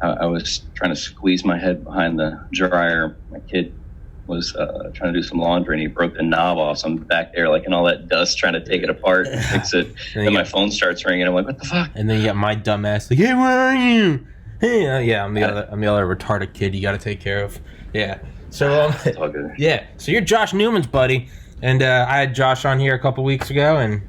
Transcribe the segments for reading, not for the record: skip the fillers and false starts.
I was trying to squeeze my head behind the dryer. My kid was trying to do some laundry, and he broke the knob off. So I'm back there, like, in all that dust, trying to take it apart and fix it. And then my phone starts ringing. I'm like, what the fuck? And then you got my dumb ass, like, hey, where are you? Hey, I'm the other retarded kid you got to take care of. Yeah. So, it's all good. Yeah. So you're Josh Newman's buddy, and I had Josh on here a couple weeks ago, and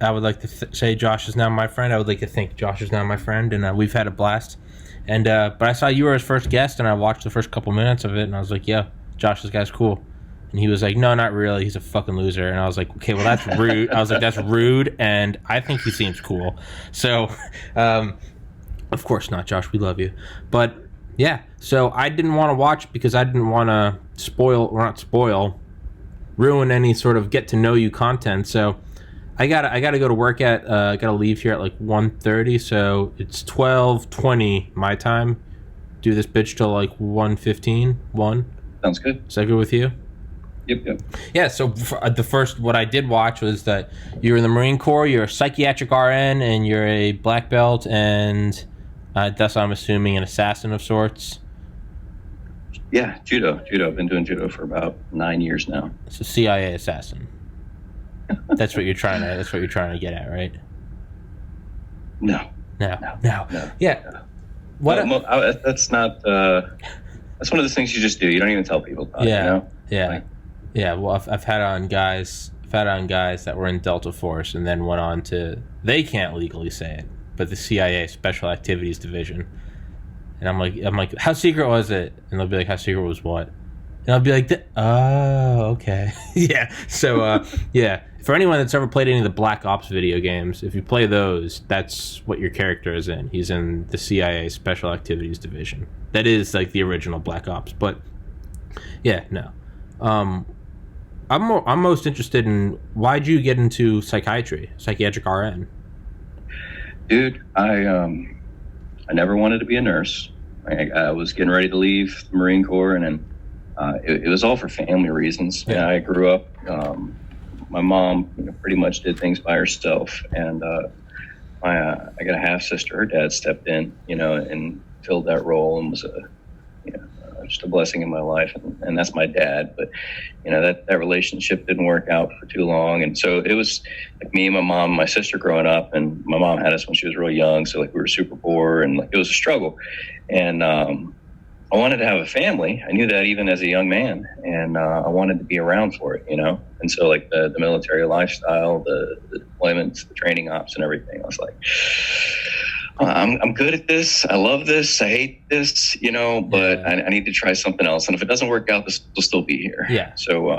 I would like to say Josh is now my friend. I would like to think Josh is now my friend, and we've had a blast. And but I saw you were his first guest, and I watched the first couple minutes of it, and I was like, yeah, Josh, this guy's cool. And he was like, no, not really. He's a fucking loser. And I was like, okay, well, that's rude. I was like, that's rude, and I think he seems cool. So, of course not, Josh. We love you. But, yeah, so I didn't want to watch because I didn't want to ruin any sort of get-to-know-you content. So I gotta go to work at, gotta leave here at like 1:30, so it's 12:20 my time. Do this bitch till like 1:15, 1. Sounds good. Is that good with you? Yep. Yeah, so the first, what I did watch was that you're in the Marine Corps, you're a psychiatric RN, and you're a black belt, and that's, I'm assuming, an assassin of sorts. Yeah, Judo. I've been doing Judo for about 9 years now. It's a CIA assassin. That's what you're trying to get at, right? No. Yeah. What? That's not. That's one of those things you just do. You don't even tell people about. Yeah. You know? Yeah. Yeah. Well, I've had on guys that were in Delta Force and then went on to, they can't legally say it, but the CIA Special Activities Division. And I'm like, how secret was it? And they'll be like, how secret was what? And I'll be like, oh, okay. Yeah. So, yeah. For anyone that's ever played any of the Black Ops video games, if you play those, that's what your character is in. He's in the CIA Special Activities Division. That is like the original Black Ops. But, yeah, no. I'm most interested in, why'd you get into psychiatric RN? Dude, I never wanted to be a nurse. I was getting ready to leave the Marine Corps, and then it was all for family reasons. Yeah. I grew up, my mom pretty much did things by herself, and I got a half sister. Her dad stepped in, and filled that role, and was just a blessing in my life, and that's my dad. But that relationship didn't work out for too long, and so it was like me and my mom, my sister growing up, and my mom had us when she was real young, so like we were super poor, and like it was a struggle, and I wanted to have a family. I knew that even as a young man, and I wanted to be around for it, and so like the military lifestyle, the deployments, the training ops, and everything, I was like, I'm good at this. I love this. I hate this, but I need to try something else. And if it doesn't work out, this will still be here. Yeah. So,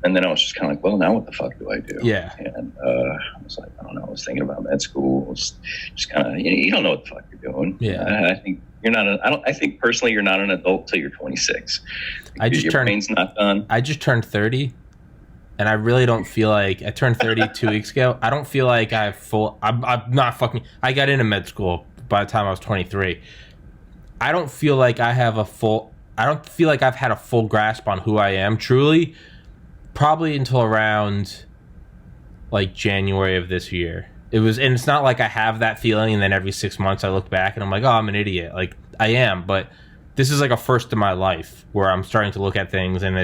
and then I was just kind of like, well, now what the fuck do I do? Yeah. And I was like, I don't know. I was thinking about med school. Just kind of, you don't know what the fuck you're doing. Yeah. I think you're not. I think personally, you're not an adult till you're 26. Your brain's not done. I just turned 30. And I really don't feel like, I turned 30 2 weeks ago. I don't feel like I have I got into med school by the time I was 23. I don't feel like I don't feel like I've had a full grasp on who I am truly, probably until around like January of this year. And it's not like I have that feeling and then every 6 months I look back and I'm like, oh, I'm an idiot. Like I am, but this is like a first in my life where I'm starting to look at things, and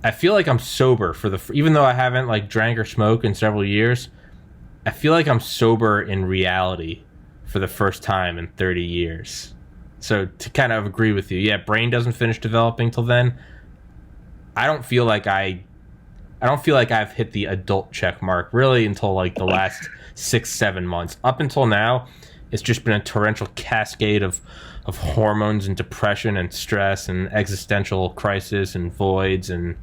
I feel like I'm sober even though I haven't like drank or smoked in several years. I feel like I'm sober in reality for the first time in 30 years. So to kind of agree with you, yeah, brain doesn't finish developing till then. I don't feel like I've hit the adult check mark really until like the last 6-7 months. Up until now, it's just been a torrential cascade of hormones and depression and stress and existential crisis and voids and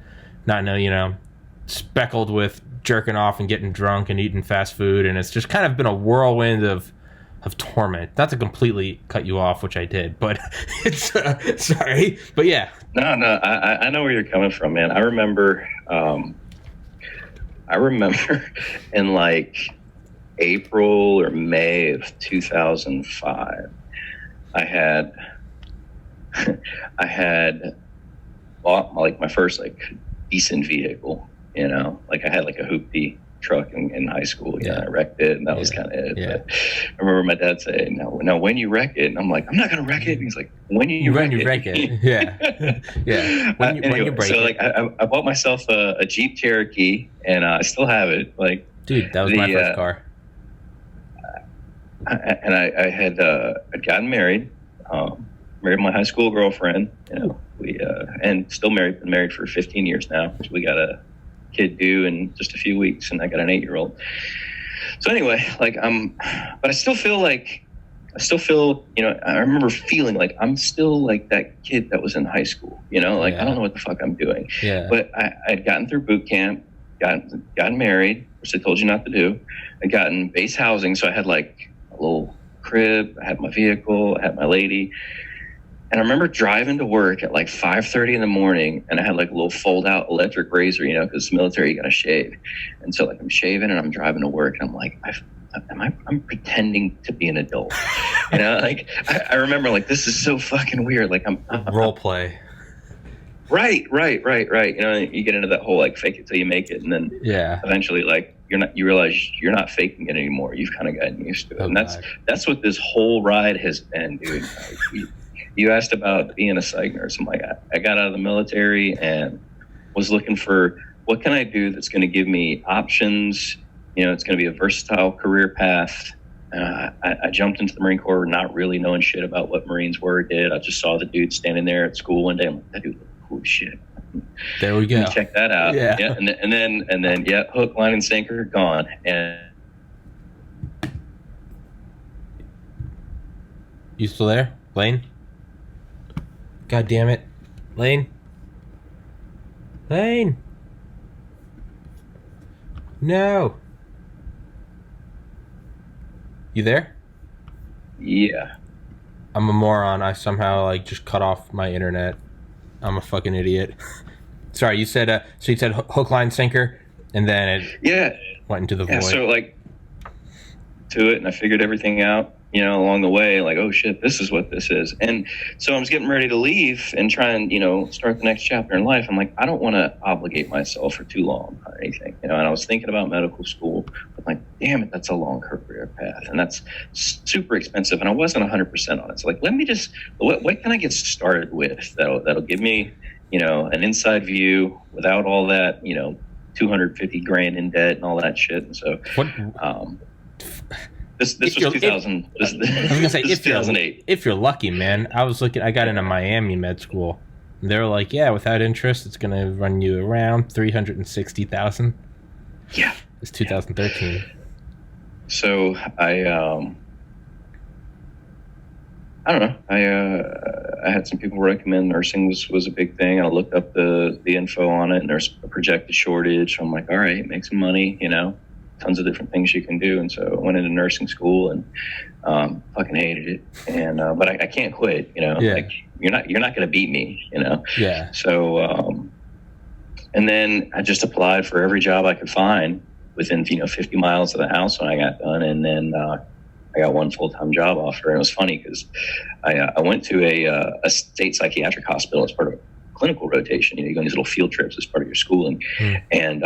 speckled with jerking off and getting drunk and eating fast food, and it's just kind of been a whirlwind of torment. Not to completely cut you off, which I did, but it's sorry, but yeah. No, I know where you're coming from, man. I remember in like April or May of 2005, I had bought like my first like decent vehicle, like I had like a hoopty, truck in high school. I wrecked it, and that was kind of it. Yeah. But I remember my dad saying, "No, when you wreck it," and I'm like, "I'm not gonna wreck it." And he's like, "When you wreck it." Yeah, yeah. When you break so it. like I bought myself a Jeep Cherokee, and I still have it. Like, dude, that was my first car. I had I'd gotten married, married my high school girlfriend. We and still married. Been married for 15 years now. We got a kid due in just a few weeks, and I got an 8-year-old. So anyway, like but I still feel, I remember feeling like I'm still like that kid that was in high school, I don't know what the fuck I'm doing. Yeah. But I'd gotten through boot camp, gotten married, which I told you not to do. I'd gotten base housing, so I had like a little crib, I had my vehicle, I had my lady. And I remember driving to work at like 5:30 in the morning, and I had like a little fold-out electric razor, because it's military, you gotta shave. And so like I'm shaving and I'm driving to work, and I'm like, I'm pretending to be an adult. Like I remember like, this is so fucking weird. Like I'm role play. Right. You get into that whole like fake it till you make it, and then eventually like you realize you're not faking it anymore. You've kind of gotten used to it, and that's what this whole ride has been, dude. You asked about being a psych nurse. I'm like, I got out of the military and was looking for what can I do that's going to give me options. It's going to be a versatile career path. I jumped into the Marine Corps not really knowing shit about what Marines were or did. I just saw the dude standing there at school one day. I'm like, that dude looked cool as shit. There we go. Check that out. Yeah. And then hook, line, and sinker, gone. And you still there, Lane? God damn it. Lane? No. You there? Yeah. I'm a moron. I somehow like just cut off my internet. I'm a fucking idiot. Sorry, you said so you said hook, line, sinker, and then it went into the void. So like to it, and I figured everything out, along the way, like, oh shit, this is what this is. And so I was getting ready to leave and try and, start the next chapter in life. I'm like, I don't want to obligate myself for too long or anything, and I was thinking about medical school. I'm like, damn it, that's a long career path, and that's super expensive, and I wasn't 100% on it. So like, let me just, what can I get started with that'll give me, an inside view without all that, 250 grand in debt and all that shit. And so, This was 2000. I was gonna say, if 2008. If you're lucky, man. I got into Miami med school. And they were like, yeah, without interest, it's gonna run you around $360,000. Yeah, it's 2013. Yeah. So I don't know. I had some people recommend nursing was a big thing. I looked up the info on it, and there's a projected shortage. So I'm like, all right, make some money, tons of different things you can do. And so I went into nursing school and fucking hated it. And but I can't quit, like you're not going to beat me, Yeah. So and then I just applied for every job I could find within 50 miles of the house when I got done. And then I got one full-time job offer. And it was funny because I went to a state psychiatric hospital as part of a clinical rotation. You go on these little field trips as part of your schooling. And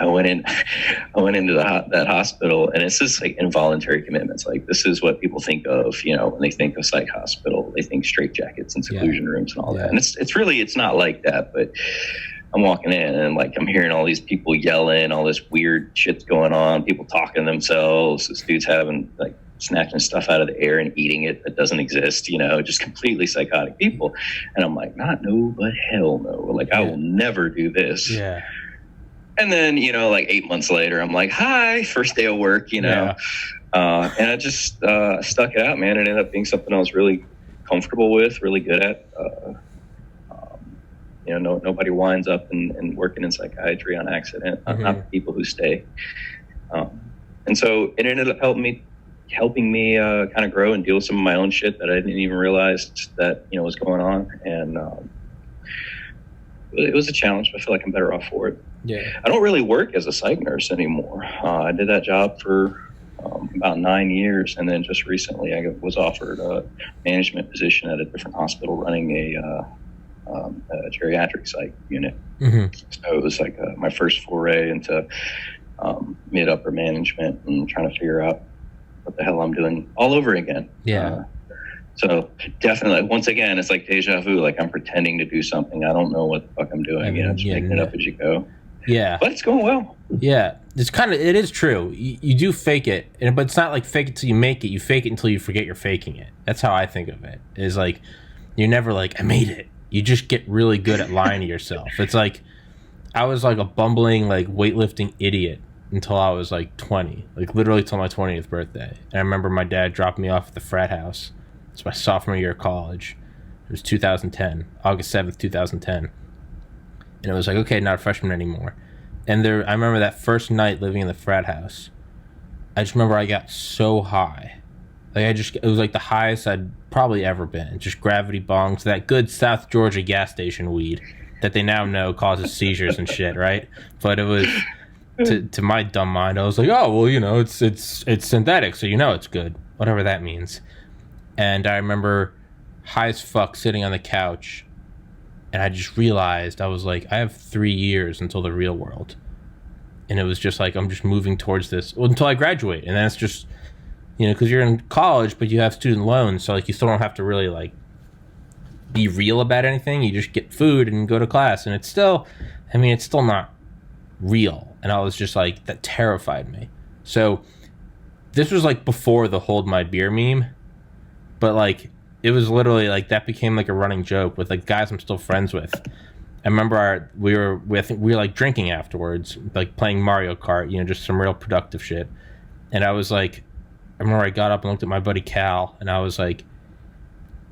I went into that hospital, and it's just like involuntary commitments. Like, this is what people think of, when they think of psych hospital. They think straitjackets and seclusion rooms and all that. And it's not like that. But I'm walking in, and like I'm hearing all these people yelling, all this weird shit's going on, people talking to themselves. This dude's having like snatching stuff out of the air and eating it that doesn't exist, just completely psychotic people. And I'm like, no, but hell no. Like, I will never do this. Yeah. And then, like 8 months later, I'm like, hi, first day of work, and I just stuck it out, man. It ended up being something I was really comfortable with, really good at. Nobody winds up and working in psychiatry on accident, not the people who stay. And so it ended up helping me kind of grow and deal with some of my own shit that I didn't even realize that, was going on. And it was a challenge, but I feel like I'm better off for it. Yeah. I don't really work as a psych nurse anymore. I did that job for about 9 years, and then just recently I was offered a management position at a different hospital running a geriatric psych unit. Mm-hmm. So it was like my first foray into mid upper management and trying to figure out what the hell I'm doing all over again. Yeah. So definitely, once again, it's like deja vu. Like I'm pretending to do something. I don't know what the fuck I'm doing. Just making it up as you go. Yeah. But it's going well. Yeah. It is true. You do fake it, but it's not like fake it till you make it. You fake it until you forget you're faking it. That's how I think of it. Is like, you're never like, I made it. You just get really good at lying to yourself. It's like, I was like a bumbling, like weightlifting idiot until I was like 20, like literally till my 20th birthday. And I remember my dad dropped me off at the frat house. It's my sophomore year of college. It was 2010, August 7th, 2010. And it was like, okay, not a freshman anymore. And I remember that first night living in the frat house. I just remember I got so high. Like it was like the highest I'd probably ever been. Just gravity bongs, that good South Georgia gas station weed that they now know causes seizures and shit, right? But it was, to my dumb mind, I was like, oh, well, it's synthetic, so it's good. Whatever that means. And I remember high as fuck sitting on the couch, and I just realized, I was like, I have 3 years until the real world. And it was just like, I'm just moving towards this until I graduate. And then it's just, because you're in college, but you have student loans, so like you still don't have to really like be real about anything. You just get food and go to class, and it's still not real. And I was just like, that terrified me. So this was like before the hold my beer meme. But like, it was literally like that became like a running joke with like guys I'm still friends with. I remember we were like drinking afterwards, like playing Mario Kart, just some real productive shit. And I was like, I remember I got up and looked at my buddy Cal, and I was like,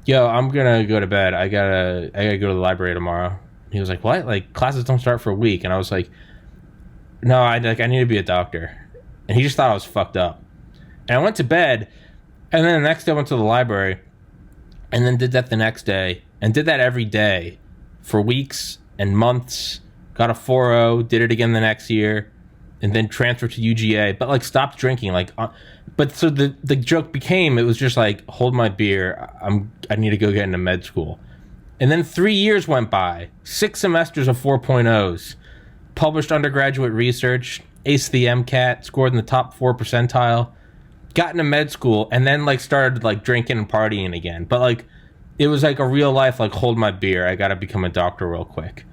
yo, I'm gonna go to bed. I gotta go to the library tomorrow. And he was like, what? Like classes don't start for a week. And I was like, no, I need to be a doctor. And he just thought I was fucked up. And I went to bed. And then the next day I went to the library, and then did that the next day, and did that every day for weeks and months. Got a 4.0, did it again the next year, and then transferred to UGA, but like stopped drinking. But so the joke became, it was just like, hold my beer, I need to go get into med school. And then 3 years went by, 6 semesters of 4.0s, published undergraduate research, aced the MCAT, scored in the top 4 percentile. Got into med school, and then like started like drinking and partying again. But like, it was like a real life, like, hold my beer, I gotta become a doctor real quick.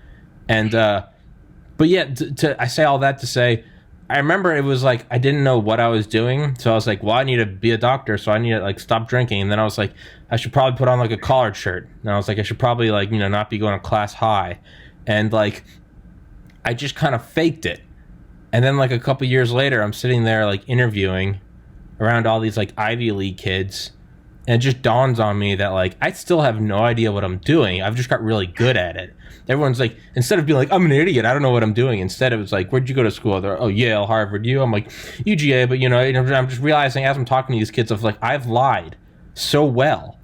And but yeah, I say all that to say, I remember it was like, I didn't know what I was doing, so I was like, well, I need to be a doctor, so I need to like stop drinking. And then I was like, I should probably put on like a collared shirt, and I was like, I should probably like not be going to class high. And like, I just kind of faked it. And then like a couple years later, I'm sitting there like interviewing around all these like Ivy League kids, and it just dawns on me that like, I still have no idea what I'm doing. I've just got really good at it. Everyone's like, instead of being like, I'm an idiot, I don't know what I'm doing, instead it was like, where'd you go to school? They're, oh, Yale, Harvard. I'm like, UGA. But I'm just realizing as I'm talking to these kids of like, I've lied so well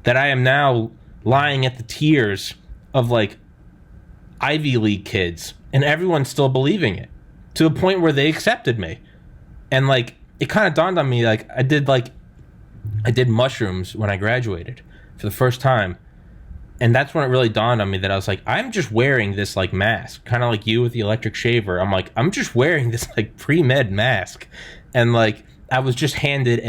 that I am now lying at the tears of like Ivy League kids, and everyone's still believing it to the point where they accepted me. And like, it kind of dawned on me, like, I did mushrooms when I graduated for the first time. And that's when it really dawned on me that I was like, I'm just wearing this like mask, kind of like you with the electric shaver. I'm like, I'm just wearing this like pre-med mask. And like, I was just handed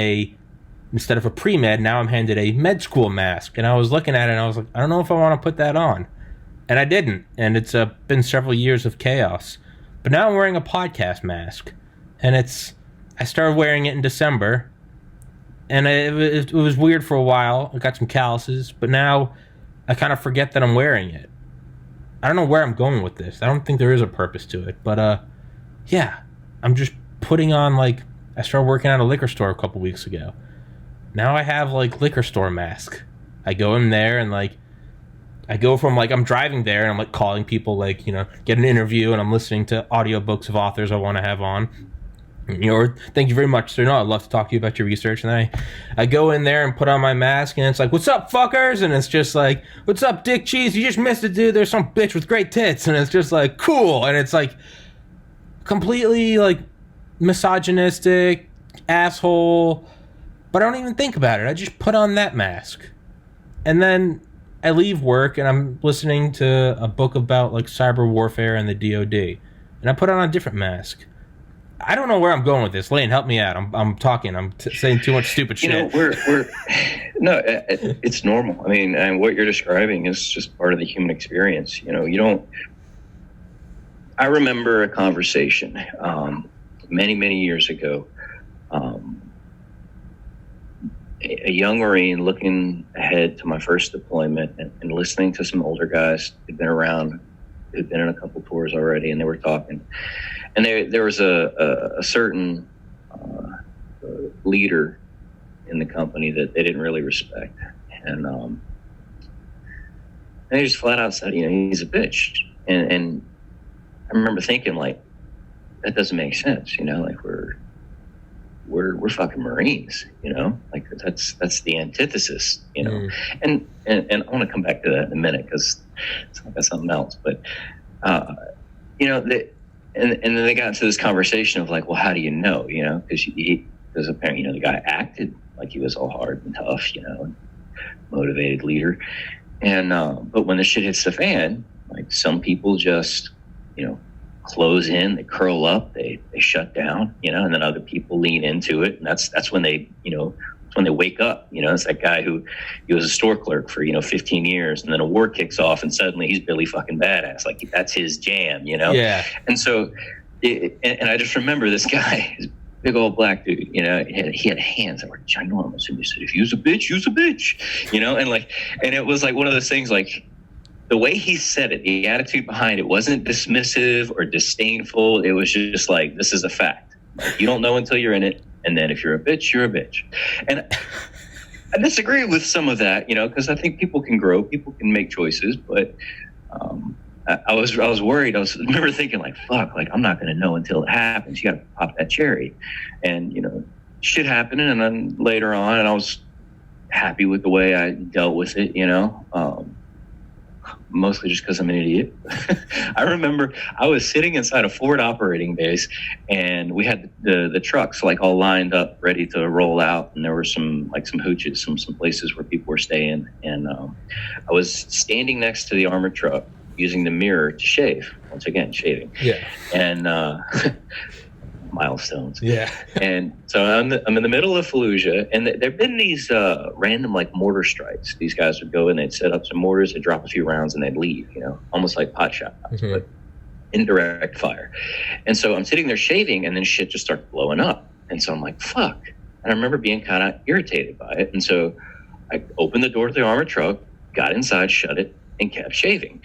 instead of a pre-med, now I'm handed a med school mask. And I was looking at it and I was like, I don't know if I want to put that on. And I didn't. And it's been several years of chaos. But now I'm wearing a podcast mask. And I started wearing it in December. And it was weird for a while. I got some calluses. But now I kind of forget that I'm wearing it. I don't know where I'm going with this. I don't think there is a purpose to it. But yeah, I'm just putting on like, I started working at a liquor store a couple weeks ago. Now I have like liquor store mask. I go in there and like, I go from like, I'm driving there and I'm like calling people, like, get an interview, and I'm listening to audiobooks of authors I want to have on. Or thank you very much, sir. No, I'd love to talk to you about your research. And then I go in there and put on my mask, and it's like, what's up, fuckers? And it's just like, what's up, dick cheese? You just missed it, dude. There's some bitch with great tits. And it's just like, cool. And it's like completely like misogynistic, asshole. But I don't even think about it. I just put on that mask. And then I leave work and I'm listening to a book about like cyber warfare and the DoD, and I put on a different mask. I don't know where I'm going with this. Lane, help me out. I'm talking. I'm saying too much stupid shit. You know, we're no, it's normal. I mean, and what you're describing is just part of the human experience. You know, you don't. I remember a conversation many years ago. A young Marine looking ahead to my first deployment and listening to some older guys who'd been around, who'd been in a couple tours already, and they were talking. And there was a certain leader in the company that they didn't really respect. And they just flat out said, you know, he's a bitch. And I remember thinking, like, that doesn't make sense, you know, like we're fucking Marines, you know, like that's the antithesis, you know. And I want to come back to that in a minute because that's something else. But you know, and then they got into this conversation of like, well, how do you know, you know, because apparently, you know, the guy acted like he was all hard and tough, you know, and motivated leader. And but when the shit hits the fan, like some people just, you know, close in, they curl up, they shut down, you know, and then other people lean into it, and that's when they, you know, when they wake up, you know. It's that guy who he was a store clerk for, you know, 15 years, and then a war kicks off, and suddenly he's Billy fucking badass, like that's his jam, you know. Yeah. And so, and I just remember this guy, this big old black dude, you know, he had hands that were ginormous, and he said, "If you's a bitch, you's a bitch," you know, and like, and it was like one of those things, like, the way he said it, the attitude behind it wasn't dismissive or disdainful. It was just like, this is a fact. Like, you don't know until you're in it. And then if you're a bitch, you're a bitch. And I disagree with some of that, you know, because I think people can grow, people can make choices. But I was worried. I remember thinking like, fuck, like I'm not going to know until it happens. You got to pop that cherry. And, you know, shit happened. And then later on, and I was happy with the way I dealt with it, you know. Mostly just because I'm an idiot. I remember I was sitting inside a forward operating base, and we had the trucks like all lined up, ready to roll out, and there were some hooches, some places where people were staying, and I was standing next to the armored truck using the mirror to shave. Once again, shaving. Yeah. And milestones. Yeah. And so I'm in the middle of Fallujah, and there've been these random like mortar strikes. These guys would go in, they'd set up some mortars, they'd drop a few rounds, and they'd leave, you know, almost like pot shots, but indirect fire. And so I'm sitting there shaving, and then shit just started blowing up. And so I'm like, fuck. And I remember being kind of irritated by it. And so I opened the door to the armored truck, got inside, shut it, and kept shaving.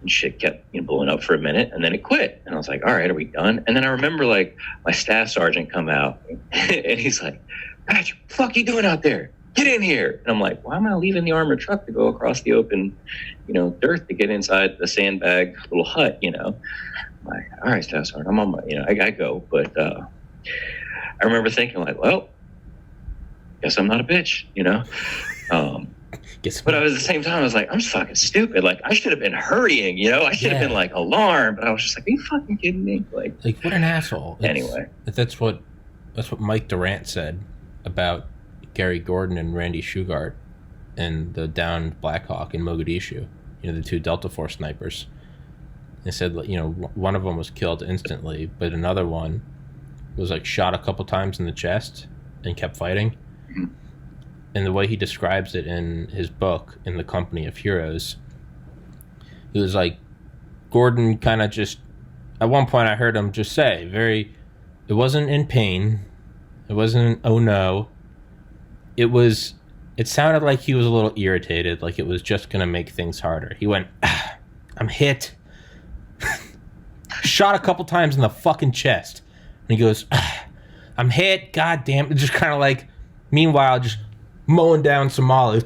And shit kept, you know, blowing up for a minute, and then it quit. And I was like, all right, are we done? And then I remember like my staff sergeant come out and he's like, "What the fuck you doing out there? Get in here." And I'm like, why am I leaving the armored truck to go across the open, you know, dirt to get inside the sandbag little hut, you know? I'm like, all right, staff sergeant, I'm on my, you know, I gotta go. But I remember thinking like, well, guess I'm not a bitch, you know? But I was, at the same time, I was like, I'm fucking stupid. Like, I should have been hurrying, you know? I should have been, like, alarmed. But I was just like, are you fucking kidding me? Like what an asshole. Anyway. That's what Mike Durant said about Gary Gordon and Randy Shugart and the downed Black Hawk in Mogadishu. You know, the two Delta Force snipers. They said, you know, one of them was killed instantly, but another one was, like, shot a couple times in the chest and kept fighting. Mm-hmm. And the way he describes it in his book, In the Company of Heroes, it was like Gordon kind of just, at one point I heard him just say, it wasn't in pain. It wasn't, oh no. It sounded like he was a little irritated, like it was just going to make things harder. He went, I'm hit. Shot a couple times in the fucking chest. And he goes, I'm hit, god damn it. Just kind of like, meanwhile, just mowing down Somalis.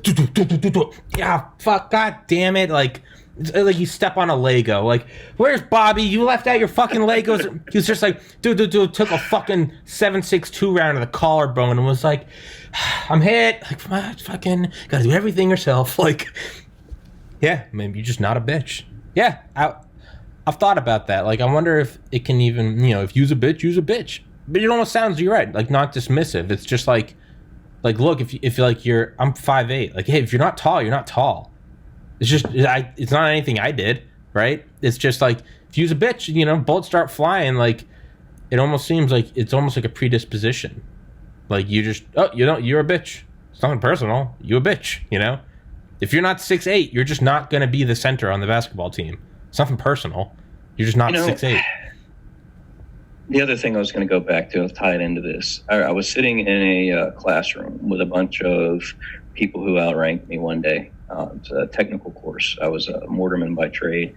Yeah, fuck, god damn it. Like you step on a Lego. Like, where's Bobby? You left out your fucking Legos. He was just like, dude, took a fucking 7.62 round of the collarbone and was like, I'm hit. Like, fucking gotta do everything yourself. Like, yeah, maybe you're just not a bitch. Yeah, I've thought about that. Like, I wonder if it can even, you know, if you's a bitch, you's a bitch. But it almost sounds, you're right, like, not dismissive. It's just like look, if like I'm 5'8", like, hey, if you're not tall, you're not tall. It's not anything I did, right? It's just like, if you was a bitch, you know, bullets start flying. Like, it almost seems like it's almost like a predisposition. Like, you just, oh, you know, you're a bitch. It's nothing personal. You a bitch, you know? If you're not 6'8", you're just not going to be the center on the basketball team. It's nothing personal. You're just not 6'8". The other thing I was going to go back to, tie it into this. I was sitting in a classroom with a bunch of people who outranked me one day. It's a technical course. I was a mortarman by trade,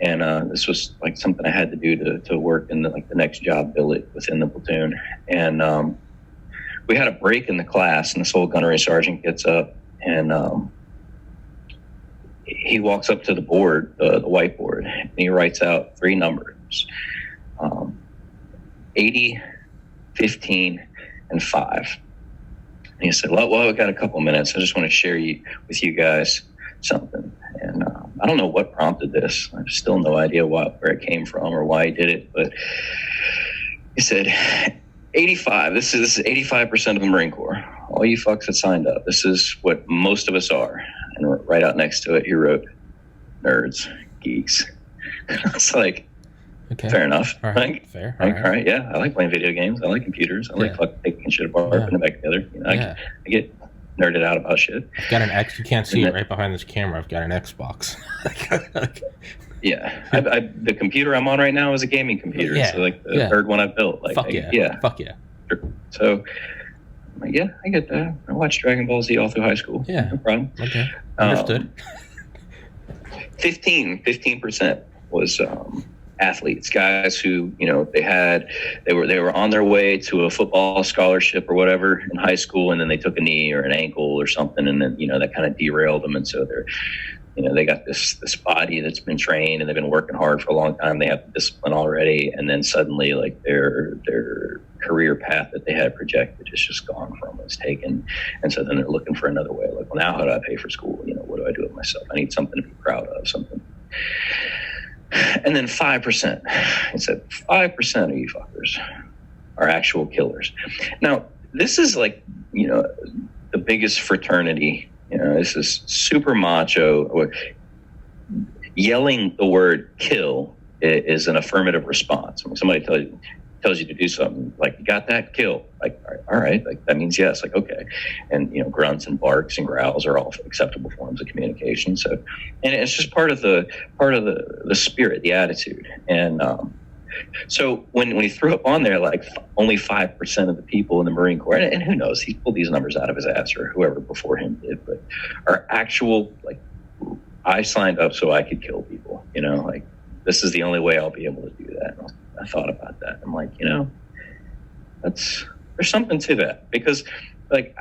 and this was like something I had to do to work in the next job billet within the platoon. And we had a break in the class, and this old gunnery sergeant gets up, and he walks up to the board, the whiteboard, and he writes out 3 numbers. 80, 15, and 5. And he said, well, I've got a couple minutes. I just want to share with you guys something. And I don't know what prompted this. I have still no idea where it came from or why he did it. But he said, 85, this is 85% of the Marine Corps. All you fucks that signed up. This is what most of us are. And right out next to it, he wrote, nerds, geeks. It's like, okay. Fair enough. All right. Fair. All right. Yeah. I like playing video games. I like computers. I like taking shit apart, putting it back together. You know, I get nerded out about shit. I've got an X. You can't see it right behind this camera. I've got an Xbox. Yeah. The computer I'm on right now is a gaming computer. Yeah. So like the third one I built. Like, Fuck yeah. So, yeah, I get that. I watched Dragon Ball Z all through high school. Yeah. No problem. Okay. Understood. 15% was athletes, guys who, you know, they were on their way to a football scholarship or whatever in high school, and then they took a knee or an ankle or something, and then, you know, that kind of derailed them, and so they're, you know, they got this body that's been trained and they've been working hard for a long time. They have the discipline already, and then suddenly, like, their career path that they had projected is just gone from, it's taken, and so then they're looking for another way. Like, well, now how do I pay for school? You know, what do I do with myself? I need something to be proud of, something. And then 5%. It said 5% of you fuckers are actual killers. Now, this is like, you know, the biggest fraternity. You know, this is super macho. Yelling the word kill is an affirmative response. When somebody tells you to do something, like, you got that, kill, like, all right, like, that means yes, like, okay. And, you know, grunts and barks and growls are all acceptable forms of communication. So, and it's just part of the spirit, the attitude. And so when he threw up on there, like, only 5% of the people in the Marine Corps, and who knows, he pulled these numbers out of his ass, or whoever before him did, but are actual, like, I signed up so I could kill people, you know, like, this is the only way I'll be able to do that. And I thought about that. I'm like, you know, there's something to that, because, like,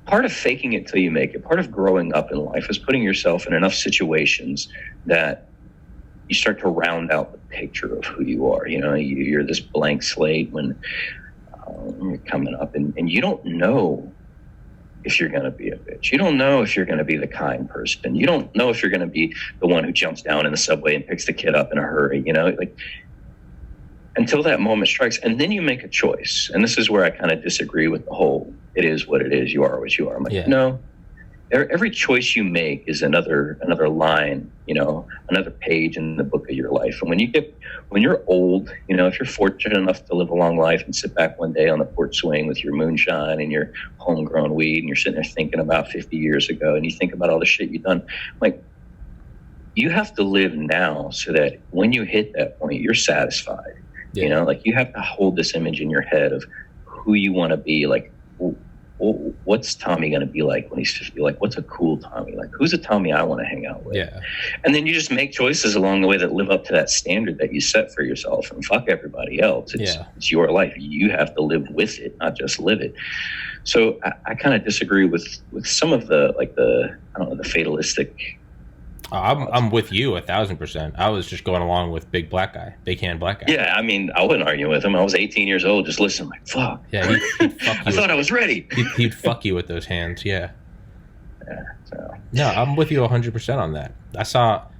part of faking it till you make it, part of growing up in life is putting yourself in enough situations that you start to round out the picture of who you are. You know, you're this blank slate when you're coming up, and you don't know if you're going to be a bitch. You don't know if you're going to be the kind person. You don't know if you're going to be the one who jumps down in the subway and picks the kid up in a hurry, you know, like, until that moment strikes, and then you make a choice. And this is where I kind of disagree with the whole, it is what it is, you are what you are. I'm like, no, every choice you make is another line, you know, another page in the book of your life. And when you're old, you know, if you're fortunate enough to live a long life and sit back one day on the porch swing with your moonshine and your homegrown weed, and you're sitting there thinking about 50 years ago, and you think about all the shit you've done, like, you have to live now so that when you hit that point, you're satisfied. You know, like, you have to hold this image in your head of who you want to be. Like, what's Tommy going to be like when he's 50? Like, what's a cool Tommy? Like, who's a Tommy I want to hang out with? Yeah. And then you just make choices along the way that live up to that standard that you set for yourself, and fuck everybody else. It's your life. You have to live with it, not just live it. So I kind of disagree with some of the I don't know, the fatalistic. I'm with you 1,000%. I was just going along with big hand black guy. Yeah, I mean, I wasn't arguing with him. I was 18 years old, just listening, like, fuck. Yeah, he'd fuck you. I thought I was ready. He'd fuck you with those hands. Yeah. Yeah. So. No, I'm with you 100% on that.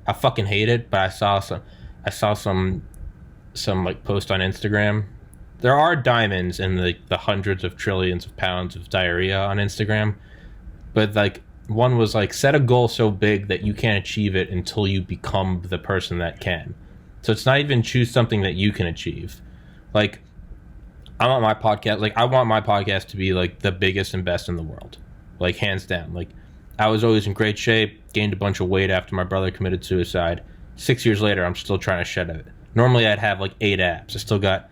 I fucking hate it, but I saw some like post on Instagram. There are diamonds in the hundreds of trillions of pounds of diarrhea on Instagram, But like one was like set a goal so big that you can't achieve it until you become the person that can. So it's not even choose something that you can achieve. Like I want my podcast to be like the biggest and best in the world. Like hands down. Like I was always in great shape, gained a bunch of weight after my brother committed suicide. 6 years later, I'm still trying to shed it. Normally I'd have like 8 abs. I still got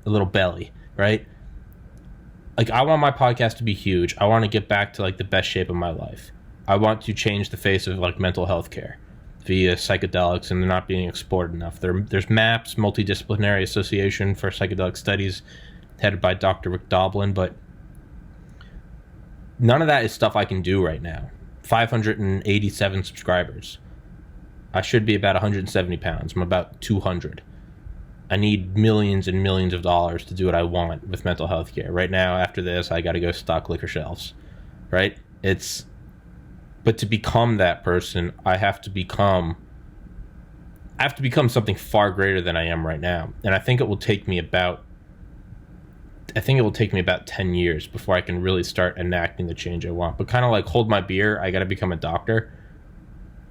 a little belly, right? Like I want my podcast to be huge. I want to get back to like the best shape of my life. I want to change the face of like mental health care via psychedelics, and they're not being explored enough. There's MAPS, Multidisciplinary Association for Psychedelic Studies, headed by Dr. Rick Doblin, but none of that is stuff I can do right now. 587 subscribers. I should be about 170 pounds. I'm about 200. I need millions and millions of dollars to do what I want with mental health care. Right now, after this, I got to go stock liquor shelves, right? But to become that person, I have to become something far greater than I am right now. And I think it will take me about 10 years before I can really start enacting the change I want. But kind of like hold my beer, I got to become a doctor.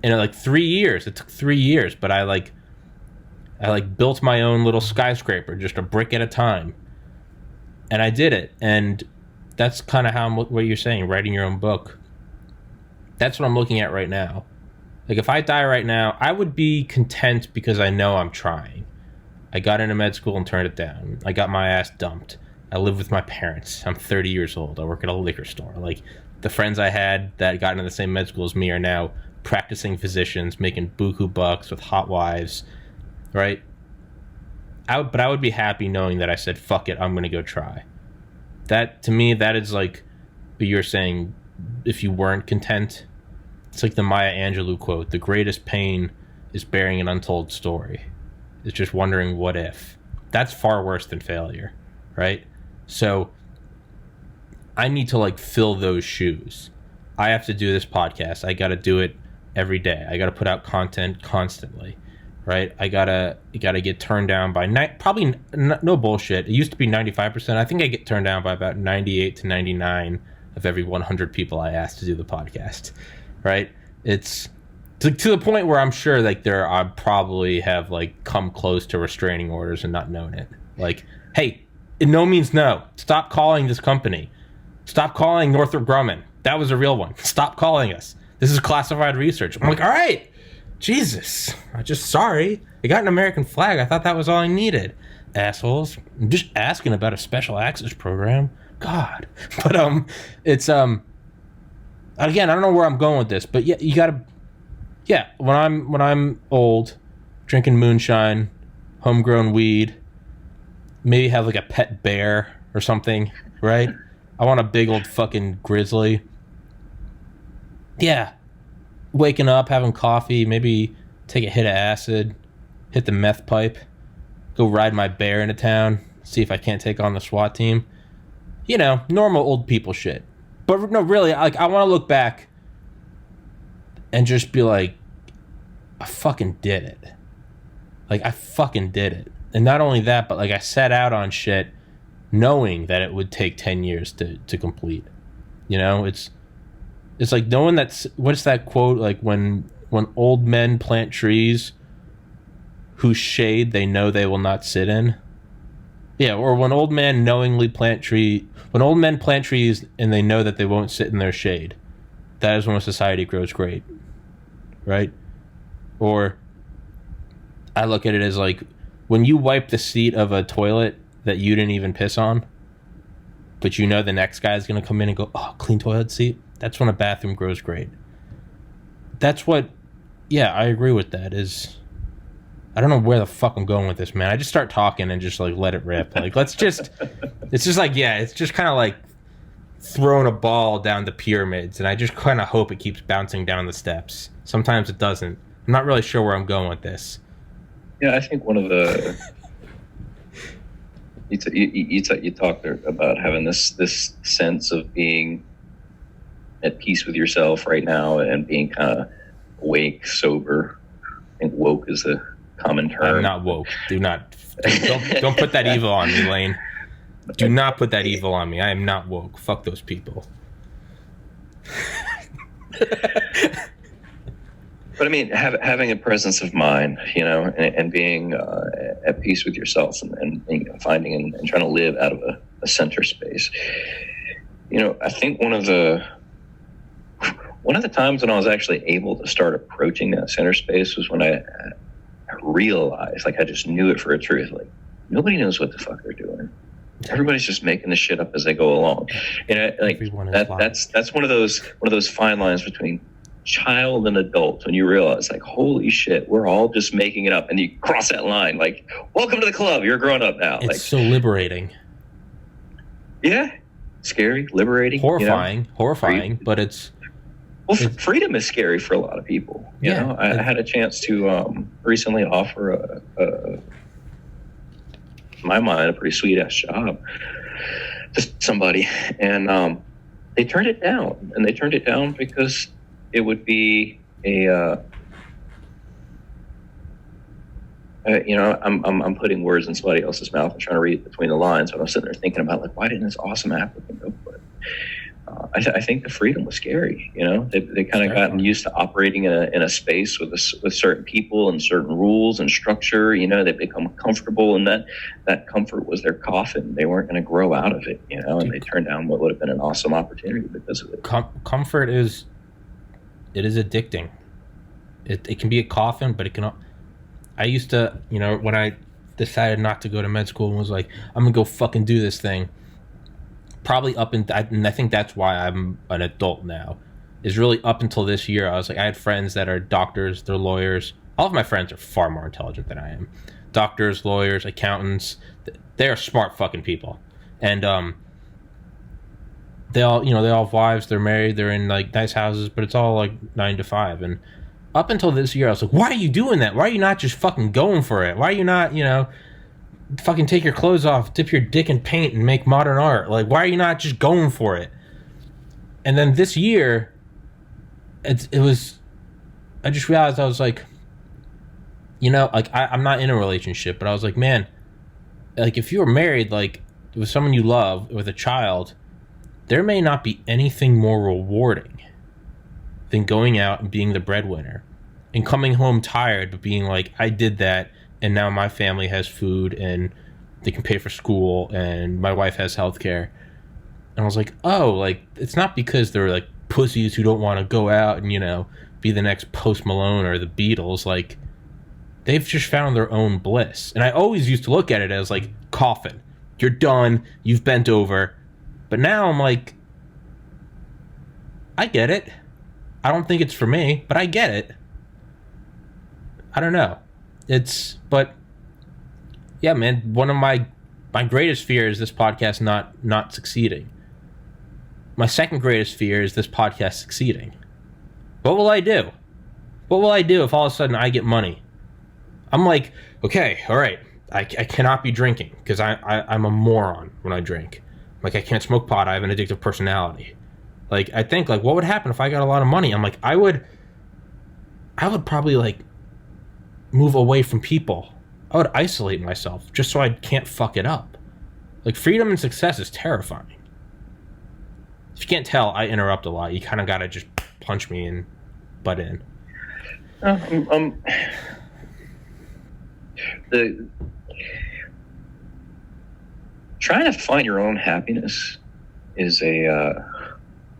And like 3 years, it took 3 years, but I built my own little skyscraper, just a brick at a time. And I did it. And that's kind of what you're saying, writing your own book. That's what I'm looking at right now. Like if I die right now, I would be content because I know I'm trying. I got into med school and turned it down. I got my ass dumped. I live with my parents. I'm 30 years old. I work at a liquor store. Like the friends I had that got into the same med school as me are now practicing physicians, making buku bucks with hot wives, right? But I would be happy knowing that I said, fuck it, I'm going to go try. That, to me, that is like what you're saying, if you weren't content. It's like the Maya Angelou quote, the greatest pain is bearing an untold story. It's just wondering what if. That's far worse than failure, right? So I need to like fill those shoes. I have to do this podcast. I got to do it every day. I got to put out content constantly, right? I gotta get turned down by no bullshit. It used to be 95%. I think I get turned down by about 98 to 99 of every 100 people I ask to do the podcast, right? It's to the point where I'm sure like I probably have like come close to restraining orders and not known it. Like, hey, no means no. Stop calling this company. Stop calling Northrop Grumman. That was a real one. Stop calling us. This is classified research. I'm like, all right, Jesus. Sorry. I got an American flag. I thought that was all I needed. Assholes. I'm just asking about a special access program. God. But it's again, I don't know where I'm going with this, but yeah, you gotta, yeah, when I'm old, drinking moonshine, homegrown weed, maybe have like a pet bear or something, right? I want a big old fucking grizzly. Yeah. Waking up, having coffee, maybe take a hit of acid, hit the meth pipe, go ride my bear into town, see if I can't take on the SWAT team. You know, normal old people shit. But no, really, like I want to look back and just be like, I fucking did it. Like I fucking did it. And not only that, but like I set out on shit knowing that it would take 10 years to complete. You know, it's like knowing that, what's that quote, like when old men plant trees whose shade they know they will not sit in. Yeah, or when old men plant trees and they know that they won't sit in their shade. That is when a society grows great. Right? Or I look at it as like when you wipe the seat of a toilet that you didn't even piss on, but you know the next guy is going to come in and go, oh, clean toilet seat. That's when a bathroom grows great. That's what, yeah, I agree with that. I don't know where the fuck I'm going with this, man. I just start talking and just like let it rip. Like, it's just like, yeah, it's just kind of like throwing a ball down the pyramids, and I just kind of hope it keeps bouncing down the steps. Sometimes it doesn't. I'm not really sure where I'm going with this. Yeah, I think one of the you talked about having this sense of being at peace with yourself right now and being kind of awake, sober. I think woke is a common term. I'm not woke. Don't put that evil on me, Lane. Do not put that evil on me. I am not woke. Fuck those people. But I mean, having a presence of mind, and being at peace with yourself, and finding and trying to live out of a center space. I think one of the times when I was actually able to start approaching that center space was when I realized, like, I just knew it for a truth. Like, nobody knows what the fuck they're doing. Everybody's just making the shit up as they go along. That's one of those fine lines between child and adult, when you realize, like, holy shit, we're all just making it up, and you cross that line, like, welcome to the club, you're a grown up now. It's so liberating. Yeah, scary, liberating, horrifying, but it's freedom is scary for a lot of people. I had a chance to recently offer in my mind, a pretty sweet ass job to somebody, and they turned it down, because it would be I'm putting words in somebody else's mouth and trying to read between the lines, but I'm sitting there thinking about, like, why didn't this awesome applicant go for it? I think the freedom was scary. They kind of gotten used to operating in a space with certain people and certain rules and structure. They become comfortable, and that comfort was their coffin. They weren't going to grow out of it. And they turned down what would have been an awesome opportunity because of it. Comfort is addicting. It can be a coffin, but it can. I used to, when I decided not to go to med school and was like, I'm gonna go fucking do this thing. Probably and I think that's why I'm an adult now, is really up until this year. I was like, I had friends that are doctors, they're lawyers. All of my friends are far more intelligent than I am. Doctors, lawyers, accountants, they're smart fucking people. And they all have wives, they're married, they're in, like, nice houses, but it's all like 9 to 5. And up until this year, I was like, why are you doing that? Why are you not just fucking going for it? Why are you not, fucking take your clothes off, dip your dick in paint, and make modern art? Like, why are you not just going for it? And then this year, I just realized, I was like, like, I'm not in a relationship, but I was like, man, like, if you were married, like, with someone you love, with a child, there may not be anything more rewarding than going out and being the breadwinner and coming home tired, but being like, I did that, and now my family has food, and they can pay for school, and my wife has healthcare. And I was like, oh, like, it's not because they're, like, pussies who don't want to go out and, be the next Post Malone or the Beatles. Like, they've just found their own bliss. And I always used to look at it as, like, coffin. You're done. You've bent over. But now I'm like, I get it. I don't think it's for me, but I get it. I don't know. But yeah, man, one of my greatest fear is this podcast not succeeding. My second greatest fear is this podcast succeeding. What will I do? What will I do if all of a sudden I get money? I'm like, okay, all right, I cannot be drinking because I'm a moron when I drink. Like, I can't smoke pot. I have an addictive personality. Like, I think, like, what would happen if I got a lot of money? I'm like, I would probably, like, move away from people. I would isolate myself just so I can't fuck it up. Like, freedom and success is terrifying. If you can't tell, I interrupt a lot. You kind of got to just punch me and butt in. Trying to find your own happiness is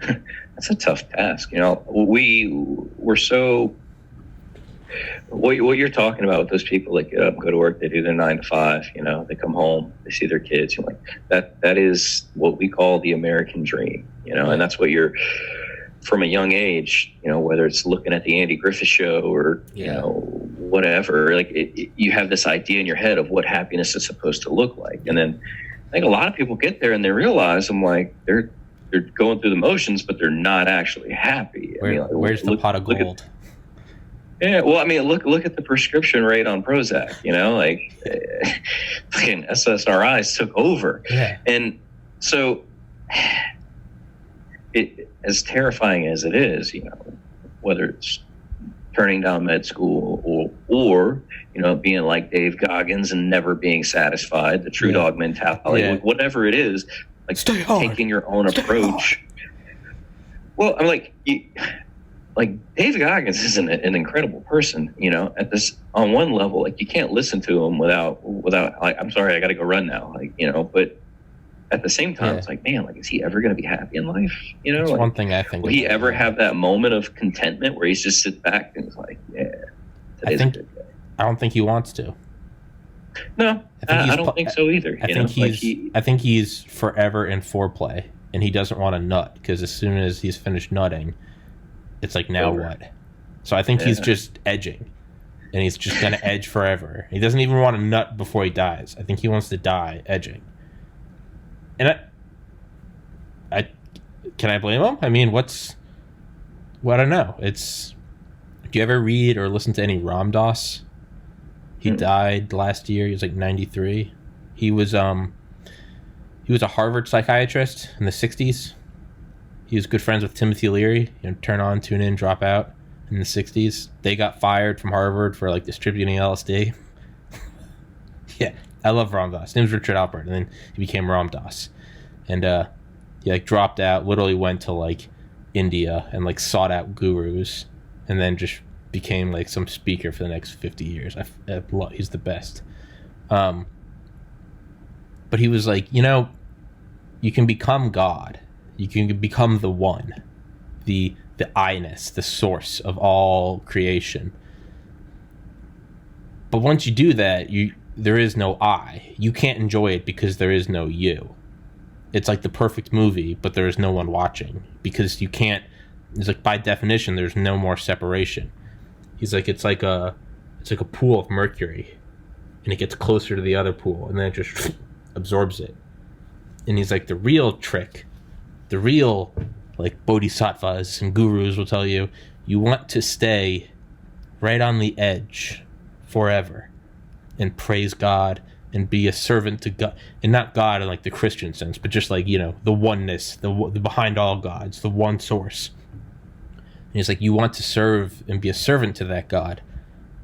that's a tough task. We're so, what you're talking about with those people that get up, go to work, they do their 9 to 5, they come home, they see their kids, like, that is what we call the American dream, and that's what you're, from a young age, whether it's looking at the Andy Griffith show or, whatever, like, you have this idea in your head of what happiness is supposed to look like. And then I think a lot of people get there and they realize, I'm like, they're going through the motions, but they're not actually happy. Where's the pot of gold? Yeah, well, I mean, look at the prescription rate on Prozac. Like, fucking SSRIs took over, and so it, as terrifying as it is, whether it's turning down med school or being like Dave Goggins and never being satisfied, the true dog mentality, whatever it is, like taking your own approach. Well, I'm like Dave Goggins is an incredible person, you know, at this on one level, like you can't listen to him without like, I'm sorry, I got to go run now. Like, you know, but at the same time, it's like, man, like, is he ever going to be happy in life? You know, That's like, one thing I think. Will he ever have that moment of contentment where he's just sit back and is like, yeah, today's a good day. I don't think he wants to. No, I don't think so either. I think he's forever in foreplay, and he doesn't want to nut because as soon as he's finished nutting, it's like, now what? So I think he's just edging, and he's just gonna edge forever. He doesn't even want to nut before he dies. I think he wants to die edging. And I can I blame him? I mean, I don't know. Do you ever read or listen to any Ram Dass? He died last year. He was like 93. He was a Harvard psychiatrist in the 60s. He was good friends with Timothy Leary. You know, turn on, tune in, drop out in the 60s. They got fired from Harvard for like distributing LSD. Yeah, I love Ram Dass. His name was Richard Alpert, and then he became Ram Dass. And he like dropped out, literally went to like India and like sought out gurus, and then just became like some speaker for the next 50 years. He's the best. But he was like, you know, you can become God. You can become the one, the I-ness, the source of all creation. But once you do that, there is no I. You can't enjoy it because there is no you. It's like the perfect movie, but there is no one watching because you can't. It's like by definition, there's no more separation. He's like, it's like a pool of mercury, and it gets closer to the other pool, and then it just absorbs it. And he's like, the real trick, the real like bodhisattvas and gurus will tell you, you want to stay right on the edge forever and praise God and be a servant to God, and not God in like the Christian sense, but just like, you know, the oneness, the behind all gods, the one source. And he's like, you want to serve and be a servant to that God,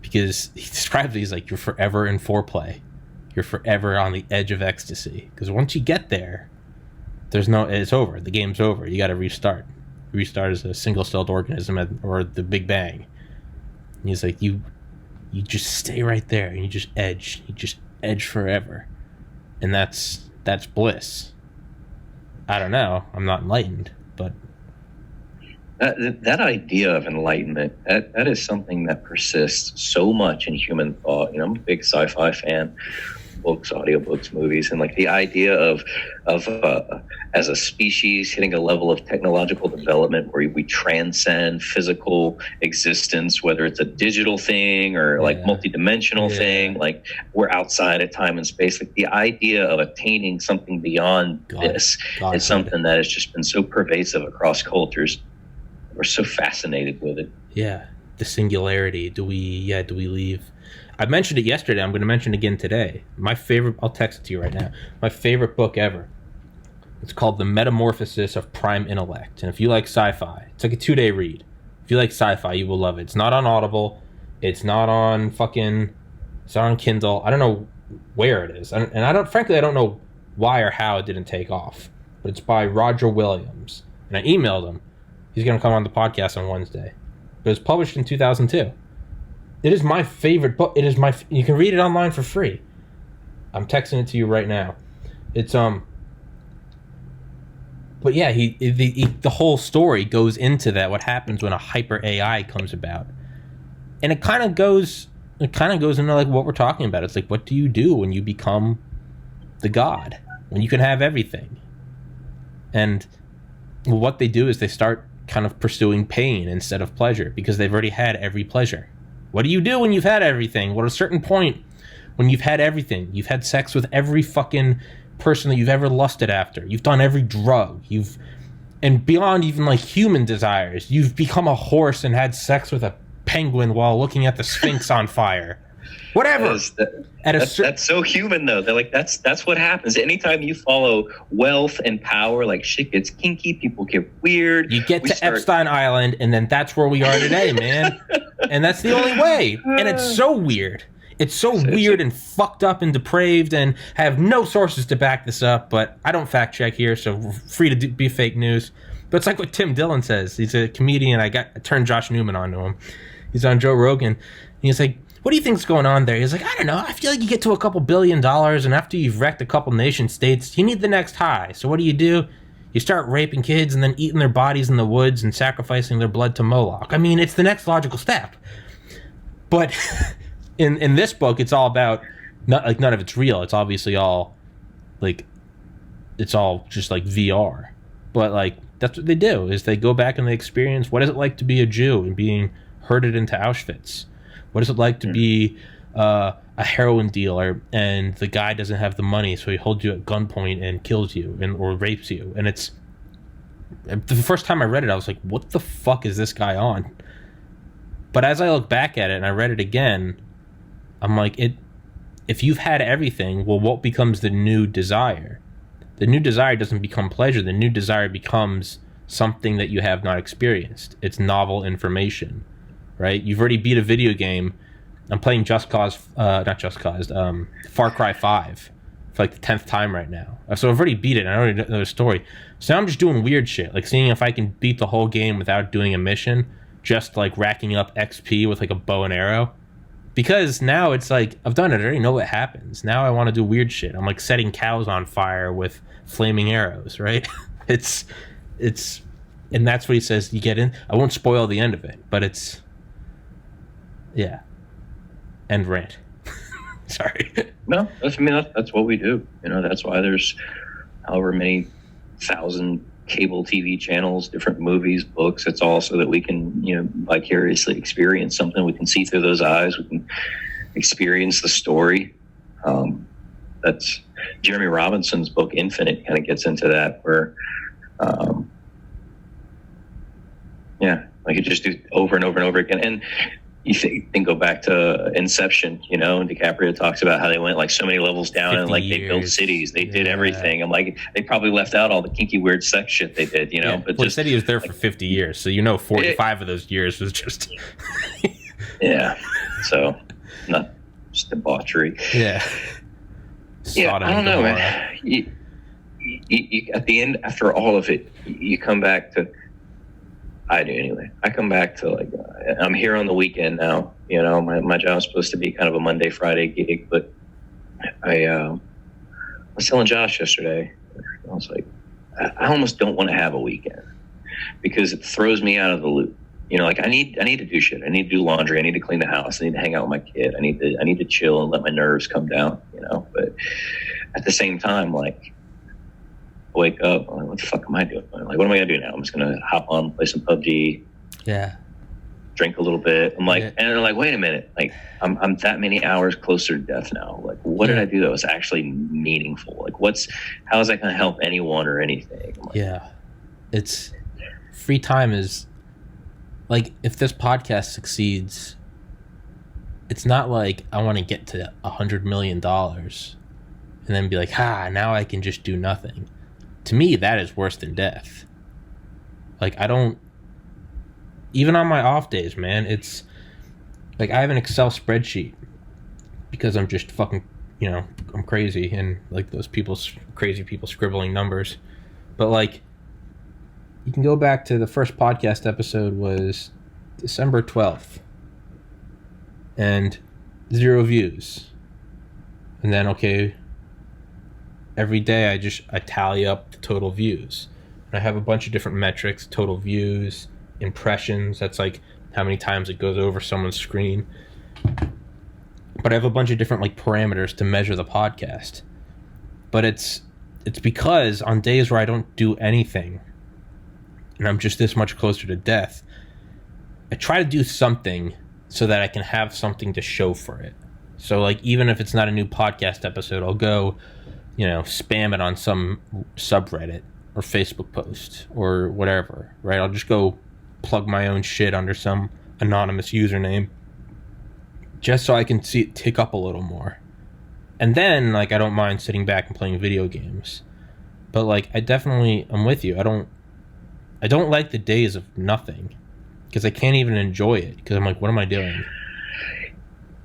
because he describes it, he's like, you're forever in foreplay. You're forever on the edge of ecstasy. Because once you get there, it's over. The game's over. You got to restart. Restart as a single-celled organism or the Big Bang. And he's like, you just stay right there and you just edge. You just edge forever. And that's bliss. I don't know. I'm not enlightened, but that idea of enlightenment, that is something that persists so much in human thought. You know, I'm a big sci-fi fan, books, audiobooks, movies, and like the idea of as a species hitting a level of technological development where we transcend physical existence, whether it's a digital thing or like multidimensional thing, like we're outside of time and space. Like the idea of attaining something beyond this is something that has just been so pervasive across cultures. We're so fascinated with it. Yeah, the singularity. Do we leave? I mentioned it yesterday. I'm going to mention it again today. My favorite, I'll text it to you right now. My favorite book ever. It's called The Metamorphosis of Prime Intellect. And if you like sci-fi, it's like a 2-day read. If you like sci-fi, you will love it. It's not on Audible. It's not on it's not on Kindle. I don't know where it is. Frankly, I don't know why or how it didn't take off. But it's by Roger Williams. And I emailed him. He's going to come on the podcast on Wednesday. It was published in 2002. It is my favorite book. You can read it online for free. I'm texting it to you right now. It's but yeah, the whole story goes into that. What happens when a hyper AI comes about, and it kind of goes into like what we're talking about. It's like, what do you do when you become the god, when you can have everything? And what they do is they start kind of pursuing pain instead of pleasure because they've already had every pleasure. What do you do when you've had everything? Well, at a certain point, when you've had everything, you've had sex with every fucking person that you've ever lusted after. You've done every drug. And beyond even like human desires, you've become a horse and had sex with a penguin while looking at the Sphinx on fire. Whatever. That's so human, though. They're like, that's what happens. Anytime you follow wealth and power, like shit gets kinky, people get weird. You get to Epstein Island, and then that's where we are today, man. And that's the only way. And it's so weird. It's so weird and fucked up and depraved, and I have no sources to back this up, but I don't fact check here, so free to be fake news. But it's like what Tim Dillon says. He's a comedian. I turned Josh Newman onto him. He's on Joe Rogan. And he's like, what do you think's going on there? He's like, I don't know. I feel like you get to a couple $1 billion, and after you've wrecked a couple nation states, you need the next high. So what do? You start raping kids and then eating their bodies in the woods and sacrificing their blood to Moloch. I mean, it's the next logical step. But in this book, it's all about none of it's real. It's obviously all like it's all just like VR. But like that's what they do is they go back and they experience what is it like to be a Jew and being herded into Auschwitz. What is it like to be a heroin dealer and the guy doesn't have the money, so he holds you at gunpoint and kills you or rapes you? And it's the first time I read it, I was like, what the fuck is this guy on? But as I look back at it and I read it again, I'm like, if you've had everything, well, what becomes the new desire? The new desire doesn't become pleasure. The new desire becomes something that you have not experienced. It's novel information, right? You've already beat a video game. I'm playing Far Cry 5 for like the 10th time right now. So I've already beat it, and I already know the story. So now I'm just doing weird shit, like seeing if I can beat the whole game without doing a mission, just like racking up XP with like a bow and arrow. Because now it's like, I've done it, I already know what happens. Now I want to do weird shit. I'm like setting cows on fire with flaming arrows, right? It's, and that's what he says you get in. I won't spoil the end of it, but it's, yeah. End rant. Sorry. No, that's what we do. That's why there's however many thousand cable TV channels, different movies, books. It's all so that we can, vicariously experience something. We can see through those eyes. We can experience the story. That's Jeremy Robinson's book, Infinite, kind of gets into that, where, like you just do over and over and over again. And you think go back to Inception, and DiCaprio talks about how they went like so many levels down and like they built cities, they did everything. I'm like, they probably left out all the kinky weird sex shit they did, but he said he was there for 50 years. So, 45 of those years was just. Yeah. So not just debauchery. Yeah. Yeah. I don't know, man. You, at the end, after all of it, you come back to, I do anyway. I come back to like, I'm here on the weekend now. My job's supposed to be kind of a Monday, Friday gig, but I was telling Josh yesterday, I was like, I almost don't want to have a weekend because it throws me out of the loop. Like I need to do shit. I need to do laundry. I need to clean the house. I need to hang out with my kid. I need to chill and let my nerves come down, but at the same time, like, wake up, I'm like, what the fuck am I doing? Like, what am I gonna do now? I'm just gonna hop on, play some PUBG, drink a little bit. I'm like, and they're like, wait a minute, like I'm that many hours closer to death now. Like, what did I do that was actually meaningful? Like, how is that gonna help anyone or anything? Like, it's free time is like, if this podcast succeeds, it's not like I want to get to $100 million and then be like, now I can just do nothing. To me, that is worse than death. Like, I don't... Even on my off days, man, it's... Like, I have an Excel spreadsheet because I'm just fucking, I'm crazy. And, like, those crazy people scribbling numbers. But, like, you can go back to the first podcast episode was December 12th. And 0 views. And then, okay... Every day I tally up the total views. And I have a bunch of different metrics, total views, impressions, that's like how many times it goes over someone's screen. But I have a bunch of different like parameters to measure the podcast. But it's because on days where I don't do anything and I'm just this much closer to death, I try to do something so that I can have something to show for it. So like, even if it's not a new podcast episode, I'll go spam it on some subreddit or Facebook post or whatever, right? I'll just go plug my own shit under some anonymous username just so I can see it tick up a little more. And then, like, I don't mind sitting back and playing video games. But, like, I'm with you. I don't like the days of nothing because I can't even enjoy it because I'm like, what am I doing?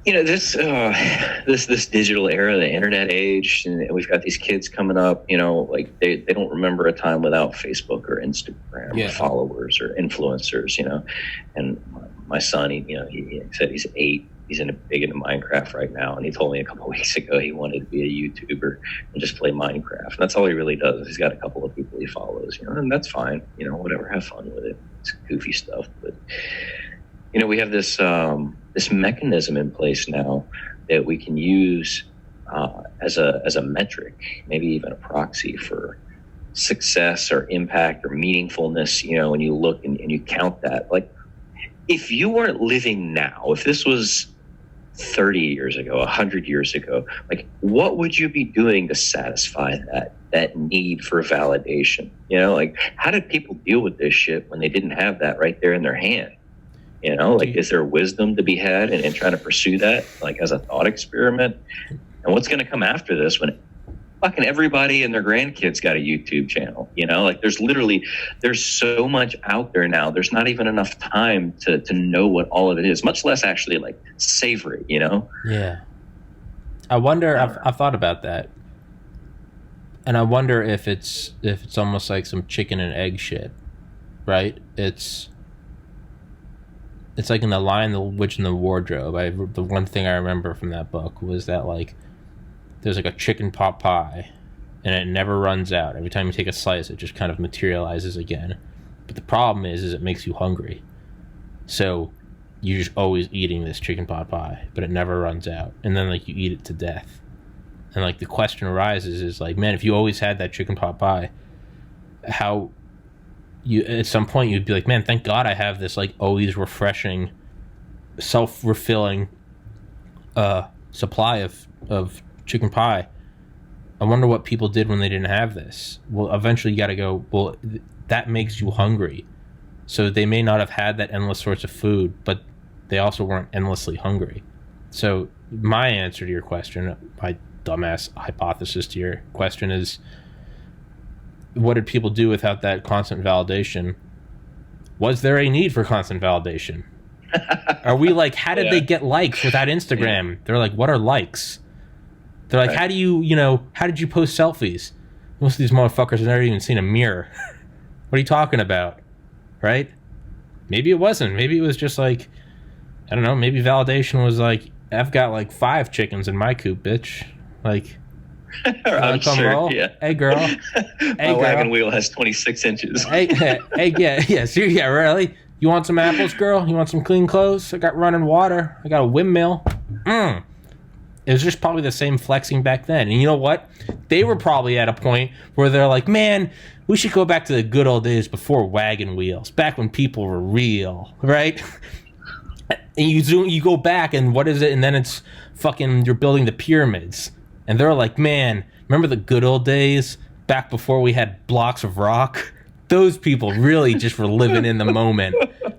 This digital era, the internet age, and we've got these kids coming up, like they don't remember a time without Facebook or Instagram or followers or influencers, and my son, he said he's 8. He's big into Minecraft right now, and he told me a couple of weeks ago he wanted to be a YouTuber and just play Minecraft. And that's all he really does. He's got a couple of people he follows, and that's fine, whatever, have fun with it. It's goofy stuff, but we have this mechanism in place now that we can use as a metric, maybe even a proxy for success or impact or meaningfulness. When you look and you count that, like if you weren't living now, if this was 30 years ago, 100 years ago, like what would you be doing to satisfy that need for validation? Like how did people deal with this shit when they didn't have that right there in their hand? Is there wisdom to be had in trying to pursue that, like as a thought experiment? And what's going to come after this when fucking everybody and their grandkids got a YouTube channel? There's so much out there now. There's not even enough time to know what all of it is, much less actually like savor it, Yeah. I wonder, I've thought about that. And I wonder if it's almost like some chicken and egg shit, right? It's like in The Lion, the Witch, and the Wardrobe. The one thing I remember from that book was that like there's like a chicken pot pie, and it never runs out. Every time you take a slice, it just kind of materializes again. But the problem is it makes you hungry. So you're just always eating this chicken pot pie, but it never runs out. And then like you eat it to death. And like the question arises is like, man, if you always had that chicken pot pie, how you at some point you'd be like, man, thank God I have this like always refreshing, self-refilling supply of chicken pie. I wonder what people did when they didn't have this. Well, eventually you got to go, well, that makes you hungry. So they may not have had that endless source of food, but they also weren't endlessly hungry. So my answer to your question, my dumbass hypothesis to your question is, what did people do without that constant validation? Was there a need for constant validation? Are we like, how did they get likes without Instagram? They're like, what are likes? They're like, how did you post selfies? Most of these motherfuckers have never even seen a mirror. What are you talking about? Right? Maybe it wasn't. Maybe it was just like, I don't know, maybe validation was like, I've got like 5 chickens in my coop, bitch. Like, I'm sure, roll? Yeah. Hey, girl. My wagon wheel has 26 inches. hey, yeah, really? You want some apples, girl? You want some clean clothes? I got running water. I got a windmill. It was just probably the same flexing back then. And you know what? They were probably at a point where they're like, man, we should go back to the good old days before wagon wheels, back when people were real, right? And you go back, and what is it? And then it's fucking, you're building the pyramids. And they're like, man, remember the good old days back before we had blocks of rock? Those people really just were living in the moment.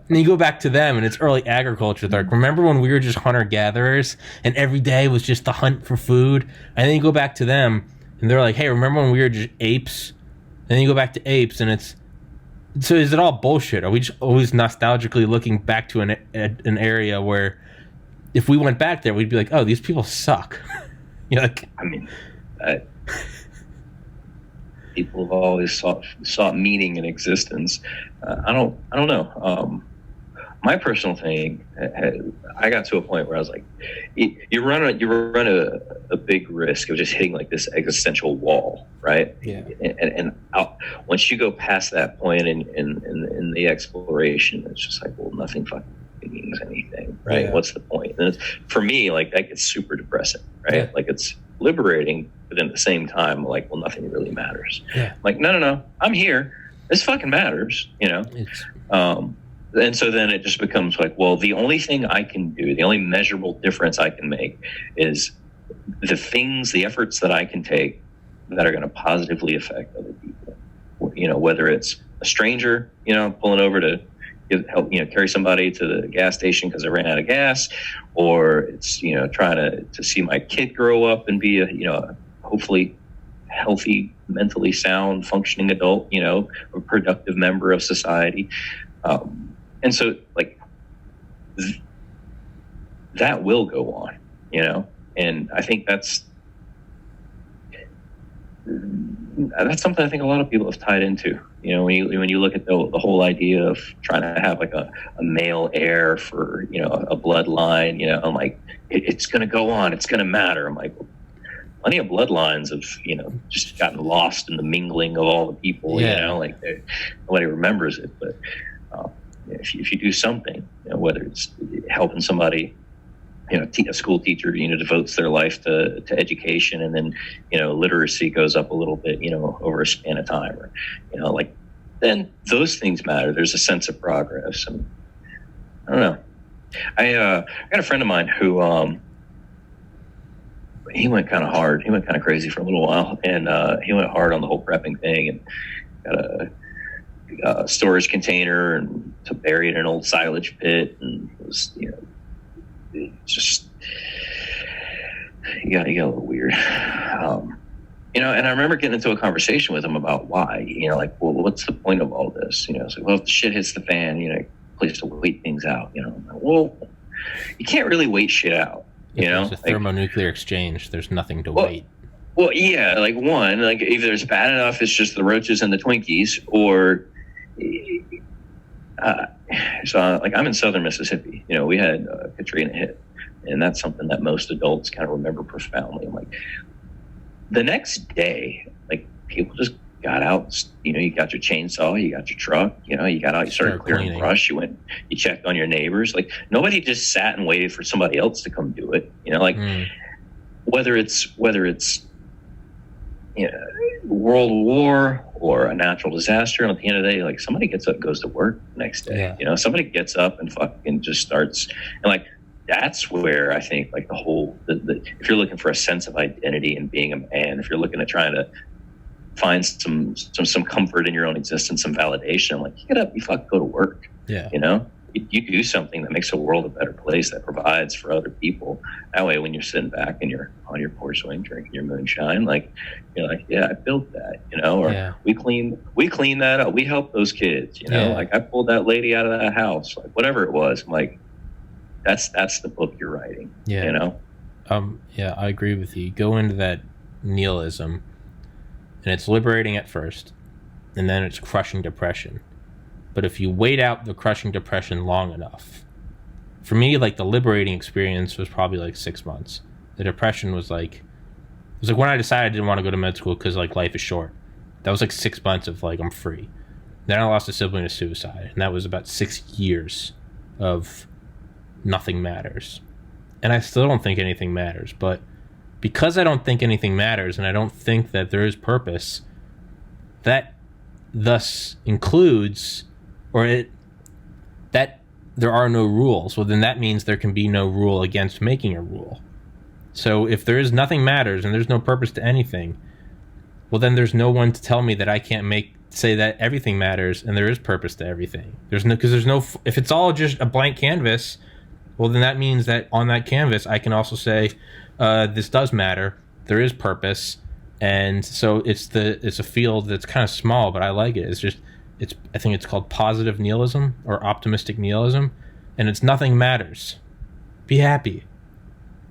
And you go back to them, and it's early agriculture. They're like, remember when we were just hunter-gatherers, and every day was just the hunt for food? And then you go back to them, and they're like, hey, remember when we were just apes? And then you go back to apes, and it's... So is it all bullshit? Are we just always nostalgically looking back to an area where if we went back there, we'd be like, oh, these people suck? Like, I mean, people have always sought meaning in existence. I don't know. My personal thing, I got to a point where I was like, you run a big risk of just hitting like this existential wall, right? Yeah. And once you go past that point in the exploration, it's just like, well, nothing fucking means anything, right? Yeah. What's the point? And for me, like that gets super depressing, right? Yeah. Like it's liberating, but at the same time, like, well, nothing really matters. Yeah. Like, no, I'm here. This fucking matters, And so then it just becomes like, well, the only thing I can do, the only measurable difference I can make is the efforts that I can take that are going to positively affect other people. Whether it's a stranger, pulling over to help, carry somebody to the gas station because they ran out of gas, or it's, trying to see my kid grow up and be a hopefully healthy, mentally sound, functioning adult, a productive member of society. And so, like, the only thing I can do, the only measurable difference I can make is the efforts that I can take that are going to positively affect other people. Whether it's a stranger, pulling over to help, carry somebody to the gas station because they ran out of gas, or it's, trying to see my kid grow up and be a hopefully healthy, mentally sound, functioning adult, a productive member of society. that will go on, you know? And I think that's something I think a lot of people have tied into. You know, when you look at the whole idea of trying to have like a male heir for, you know, a bloodline, you know, I'm like, it's going to go on, it's going to matter. I'm like, well, plenty of bloodlines have, you know, just gotten lost in the mingling of all the people, you know, like nobody remembers it. But if you do something, you know, whether it's helping somebody, you know, a school teacher, you know, devotes their life to education, and then, you know, literacy goes up a little bit, you know, over a span of time, or, you know, like, then those things matter. There's a sense of progress. And I don't know. I got a friend of mine who, he went kind of hard. He went kind of crazy for a little while, and he went hard on the whole prepping thing, and got a storage container and to bury it in an old silage pit, and it was, you know, just you got a little weird, you know. And I remember getting into a conversation with him about why, you know, like, well, what's the point of all this? You know, it's like, well, if the shit hits the fan, you know, place to wait things out. You know, well, you can't really wait shit out. You know, it's a thermonuclear exchange. There's nothing to wait. Well, yeah, like one, like either it's bad enough, it's just the roaches and the Twinkies, or so like I'm in southern Mississippi. You know, we had Katrina hit, and that's something that most adults kind of remember profoundly. I'm like, the next day, like people just got out. You know, you got your chainsaw, you got your truck. You know, you got out, you started clearing brush. You went, you checked on your neighbors. Like nobody just sat and waited for somebody else to come do it. You know, like whether it's you know, world war or a natural disaster, and at the end of the day, like somebody gets up, goes to work the next day. Yeah. You know, somebody gets up and fucking just starts, and like that's where I think like the whole if you're looking for a sense of identity and being a man, if you're looking at trying to find some comfort in your own existence, some validation, like you get up, you fucking go to work. Yeah, you know. You do something that makes the world a better place, that provides for other people. That way, when you're sitting back and you're on your porch swing drinking your moonshine, like you're like, yeah, I built that, you know, or we cleaned that up. We helped those kids, you know, like I pulled that lady out of that house, like whatever it was. I'm like, that's the book you're writing, you know? Yeah, I agree with you. Go into that nihilism, and it's liberating at first, and then it's crushing depression. But if you wait out the crushing depression long enough, for me, like the liberating experience was probably like 6 months. The depression was like, it was like when I decided I didn't want to go to med school because like life is short. That was like 6 months of like, I'm free. Then I lost a sibling to suicide. And that was about 6 years of nothing matters. And I still don't think anything matters. But because I don't think anything matters, and I don't think that there is purpose, that thus includes, that there are no rules. Well, then that means there can be no rule against making a rule. So if there is nothing matters and there's no purpose to anything, well, then there's no one to tell me that I can't say that everything matters and there is purpose to everything. If it's all just a blank canvas, well, then that means that on that canvas, I can also say, this does matter. There is purpose. And so it's a field that's kind of small, but I like it. I think it's called positive nihilism or optimistic nihilism, and it's nothing matters. Be happy.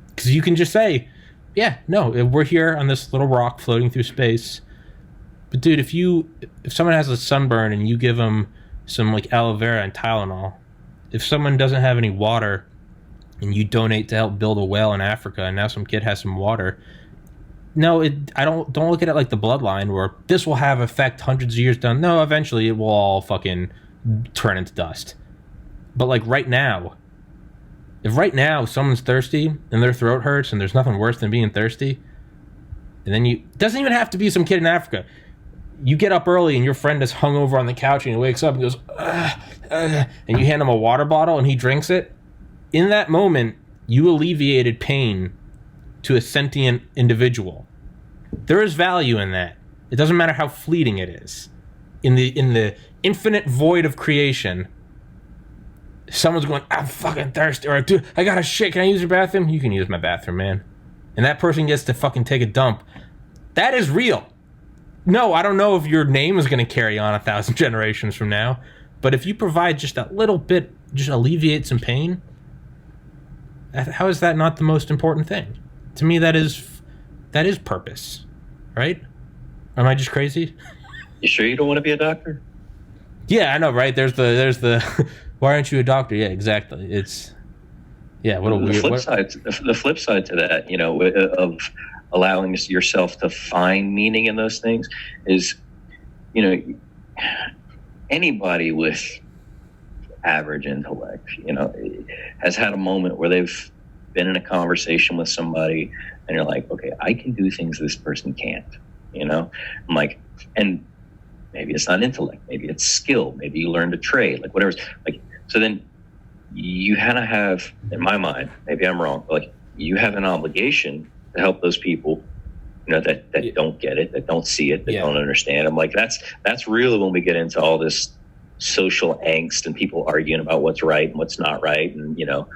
Because you can just say, yeah, no, we're here on this little rock floating through space. But dude, if someone has a sunburn and you give them some like aloe vera and Tylenol, if someone doesn't have any water and you donate to help build a well in Africa and now some kid has some water, no, I don't look at it like the bloodline where this will have effect hundreds of years down. No, eventually it will all fucking turn into dust. But like right now, if right now someone's thirsty and their throat hurts and there's nothing worse than being thirsty, and then it doesn't even have to be some kid in Africa. You get up early and your friend is hung over on the couch and he wakes up and goes, and you hand him a water bottle and he drinks it. In that moment, you alleviated pain to a sentient individual. There is value in that. It doesn't matter how fleeting it is. In the infinite void of creation, someone's going, I'm fucking thirsty, or dude, I got a shit, can I use your bathroom? You can use my bathroom, man. And that person gets to fucking take a dump. That is real. No, I don't know if your name is going to carry on 1,000 generations from now, but if you provide just a little bit, just alleviate some pain, How is that not the most important thing? To me, that is purpose, right? Am I just crazy? You sure you don't want to be a doctor? Yeah, I know, right? There's the why aren't you a doctor? Yeah, exactly. It's what a weird. The flip side to that, you know, of allowing yourself to find meaning in those things is, you know, anybody with average intellect, you know, has had a moment where they've been in a conversation with somebody and you're like, okay, I can do things this person can't, you know? I'm like, and maybe it's not intellect, maybe it's skill, maybe you learned a trade, like whatever. Like, so then you kind of have, in my mind, maybe I'm wrong, but like you have an obligation to help those people, you know, that don't get it, that don't see it, that don't understand. I'm like, that's really when we get into all this social angst and people arguing about what's right and what's not right, and you know,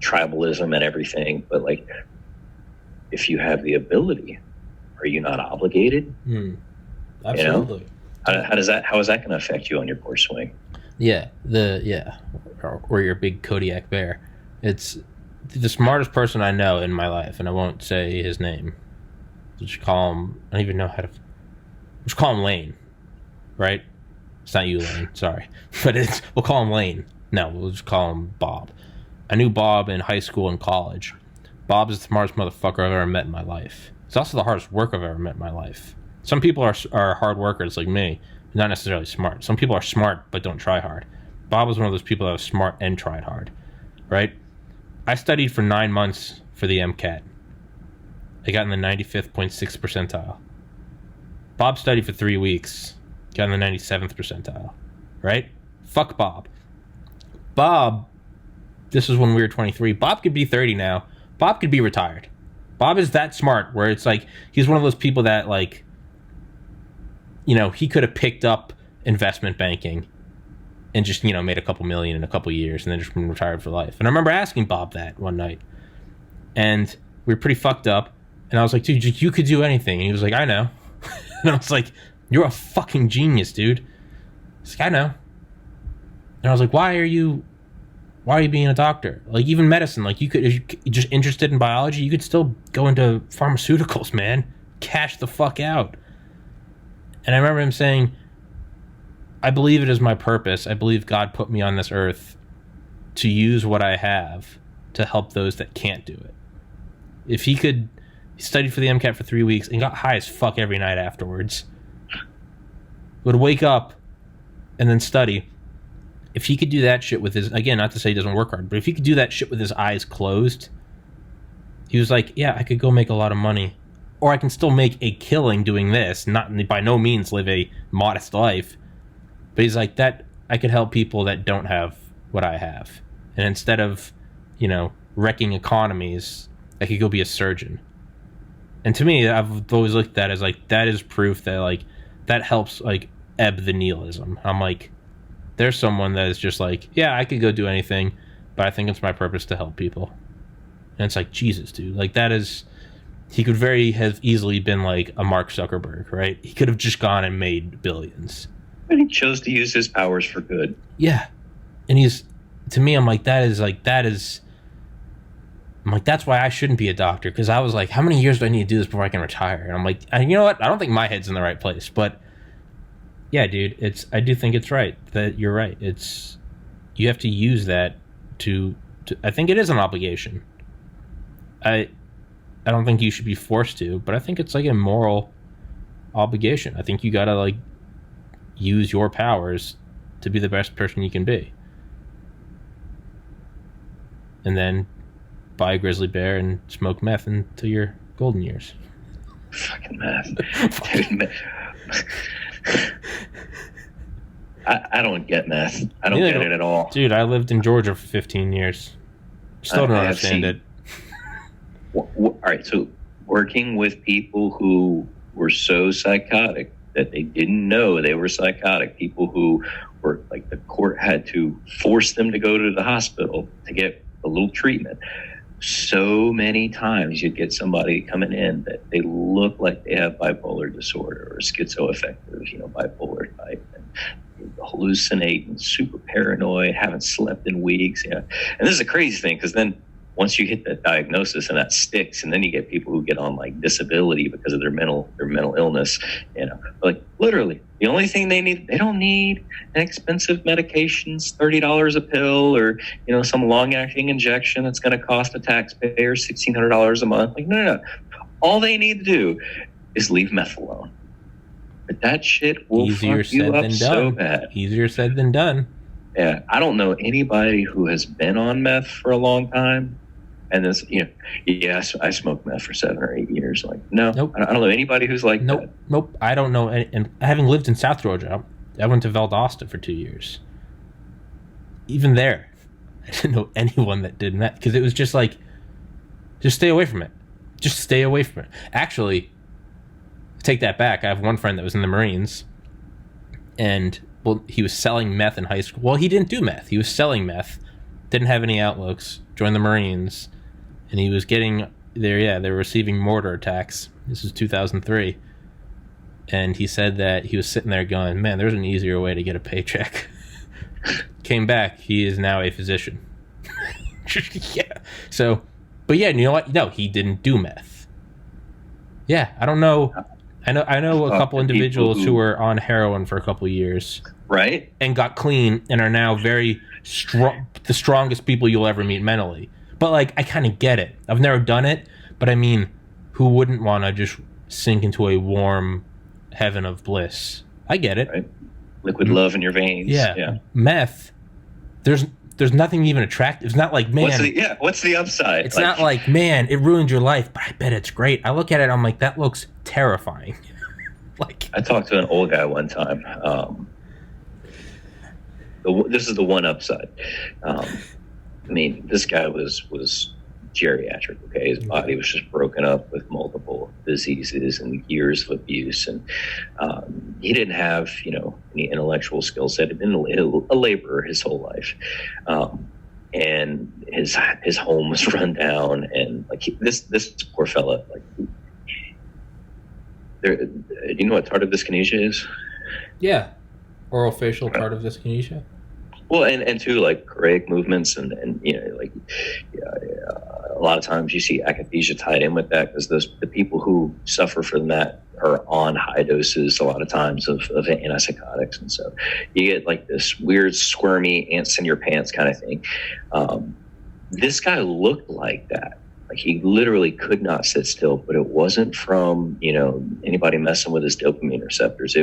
tribalism and everything. But like, if you have the ability, are you not obligated? Absolutely. You know? How is that going to affect you on your course swing? Or your big Kodiak bear. It's the smartest person I know in my life, and I won't say his name. Just call him. I don't even know how to. Just call him Lane, right? It's not you, Lane. Sorry, but we'll call him Lane. No, we'll just call him Bob. I knew Bob in high school and college. Bob is the smartest motherfucker I've ever met in my life. It's also the hardest work I've ever met in my life. Some people are hard workers like me, not necessarily smart. Some people are smart but don't try hard. Bob was one of those people that was smart and tried hard, right? I studied for 9 months for the MCAT. I got in the 95th.6 percentile. Bob studied for 3 weeks, got in the 97th percentile, right? Fuck Bob. Bob, this was when we were 23. Bob could be 30 now. Bob could be retired. Bob is that smart where it's like, he's one of those people that like, you know, he could have picked up investment banking and just, you know, made a couple million in a couple years and then just been retired for life. And I remember asking Bob that one night. And we were pretty fucked up. And I was like, dude, you could do anything. And he was like, I know. And I was like, you're a fucking genius, dude. He's like, I know. And I was like, why are you being a doctor? Like, even medicine, like, you could, if you're just interested in biology, you could still go into pharmaceuticals, man. Cash the fuck out. And I remember him saying, I believe it is my purpose. I believe God put me on this earth to use what I have to help those that can't do it. If he studied for the MCAT for 3 weeks and got high as fuck every night afterwards, would wake up and then study. If he could do that shit with his, again, not to say he doesn't work hard, but if he could do that shit with his eyes closed, he was like, yeah, I could go make a lot of money. Or I can still make a killing doing this, not by no means live a modest life. But he's like, that I could help people that don't have what I have. And instead of, you know, wrecking economies, I could go be a surgeon. And to me, I've always looked at that as like, that is proof that like, that helps like ebb the nihilism. I'm like, there's someone that is just like, yeah, I could go do anything, but I think it's my purpose to help people. And it's like, Jesus, dude, like that is, he could have easily been like a Mark Zuckerberg, right? He could have just gone and made billions. But he chose to use his powers for good. Yeah. And to me, I'm like, that's why I shouldn't be a doctor. Because I was like, how many years do I need to do this before I can retire? And I'm like, you know what? I don't think my head's in the right place. But yeah, dude, I do think it's right that you're right. You have to use that to I think it is an obligation. I don't think you should be forced to, but I think it's like a moral obligation. I think you gotta like use your powers to be the best person you can be. And then buy a grizzly bear and smoke meth until your golden years. Fucking meth. Dude, I don't get meth. I don't get it at all. Dude, I lived in Georgia for 15 years. Still don't understand it. All right, so working with people who were so psychotic that they didn't know they were psychotic, people who were like the court had to force them to go to the hospital to get a little treatment. So many times you'd get somebody coming in that they look like they have bipolar disorder or schizoaffective, bipolar type, and hallucinate and super paranoid, haven't slept in weeks. Yeah, and this is a crazy thing because then once you hit that diagnosis and that sticks, and then you get people who get on like disability because of their mental illness. You know, like literally the only thing they don't need an expensive medications, $30 a pill, or some long acting injection that's going to cost a taxpayer $1,600 a month. Like no. All they need to do is leave meth alone. But that shit will fuck you up so bad. Easier said than done. Yeah, I don't know anybody who has been on meth for a long time. And this, I smoked meth for 7 or 8 years. Like, no, nope. I don't know anybody who's like that. Nope. I don't know. And having lived in South Georgia, I went to Valdosta for 2 years. Even there, I didn't know anyone that did meth because it was just like, just stay away from it. Just stay away from it. Actually, take that back. I have one friend that was in the Marines, and he was selling meth in high school. Well, he didn't do meth. He was selling meth, didn't have any outlooks, joined the Marines, and he was getting there. Yeah, they were receiving mortar attacks. This was 2003, and he said that he was sitting there going, "Man, there's an easier way to get a paycheck." Came back. He is now a physician. Yeah. So. But yeah, you know what? No, he didn't do meth. Yeah, I don't know. I know a couple individuals who were on heroin for a couple of years, right? And got clean and are now very strong, the strongest people you'll ever meet mentally. But like, I kind of get it. I've never done it, but I mean, who wouldn't want to just sink into a warm heaven of bliss? I get it. Right? Liquid love in your veins. Yeah. Meth. There's nothing even attractive. It's not like, man. What's the upside? It's not like, man, it ruined your life, but I bet it's great. I look at it, I'm like, that looks terrifying. Like, I talked to an old guy one time. This is the one upside. This guy was geriatric. Okay, his body was just broken up with multiple diseases and years of abuse, and he didn't have any intellectual skill set. He'd been a laborer his whole life, and his home was run down, and like this poor fella, like, do you know what tardive dyskinesia is? Yeah, orofacial tardive dyskinesia. Well, and too, like choreic movements, and a lot of times you see akathisia tied in with that because the people who suffer from that are on high doses a lot of times of antipsychotics, and so you get like this weird squirmy ants in your pants kind of thing. This guy looked like that. Like he literally could not sit still, but it wasn't from anybody messing with his dopamine receptors.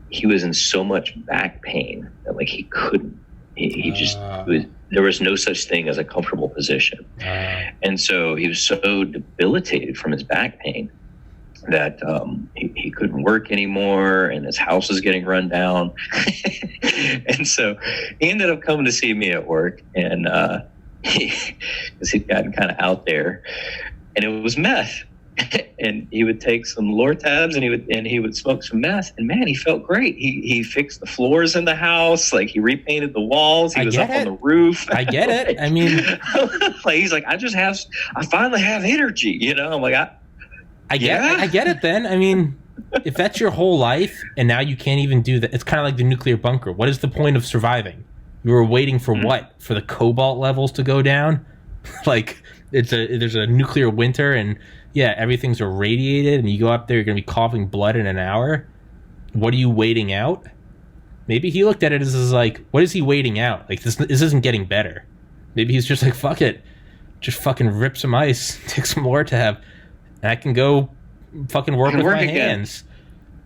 He was in so much back pain that like he couldn't. There was no such thing as a comfortable position, and so he was so debilitated from his back pain that he couldn't work anymore, and his house was getting run down. And so he ended up coming to see me at work, and because he'd gotten kind of out there, and it was meth. And he would take some Lortabs and he would smoke some meth, and man, he felt great. He fixed the floors in the house, like he repainted the walls. He was up on the roof. I get it. I mean, like he's like, I finally have energy. I'm like, I get it. Then I mean, if that's your whole life and now you can't even do that, it's kind of like the nuclear bunker. What is the point of surviving? You were waiting for what? For the cobalt levels to go down? Like there's a nuclear winter and. Yeah, everything's irradiated, and you go up there, you're going to be coughing blood in an hour. What are you waiting out? Maybe he looked at it as like, what is he waiting out? Like, this isn't getting better. Maybe he's just like, fuck it. Just fucking rip some ice, take some Lortab, and I can go fucking work with my hands.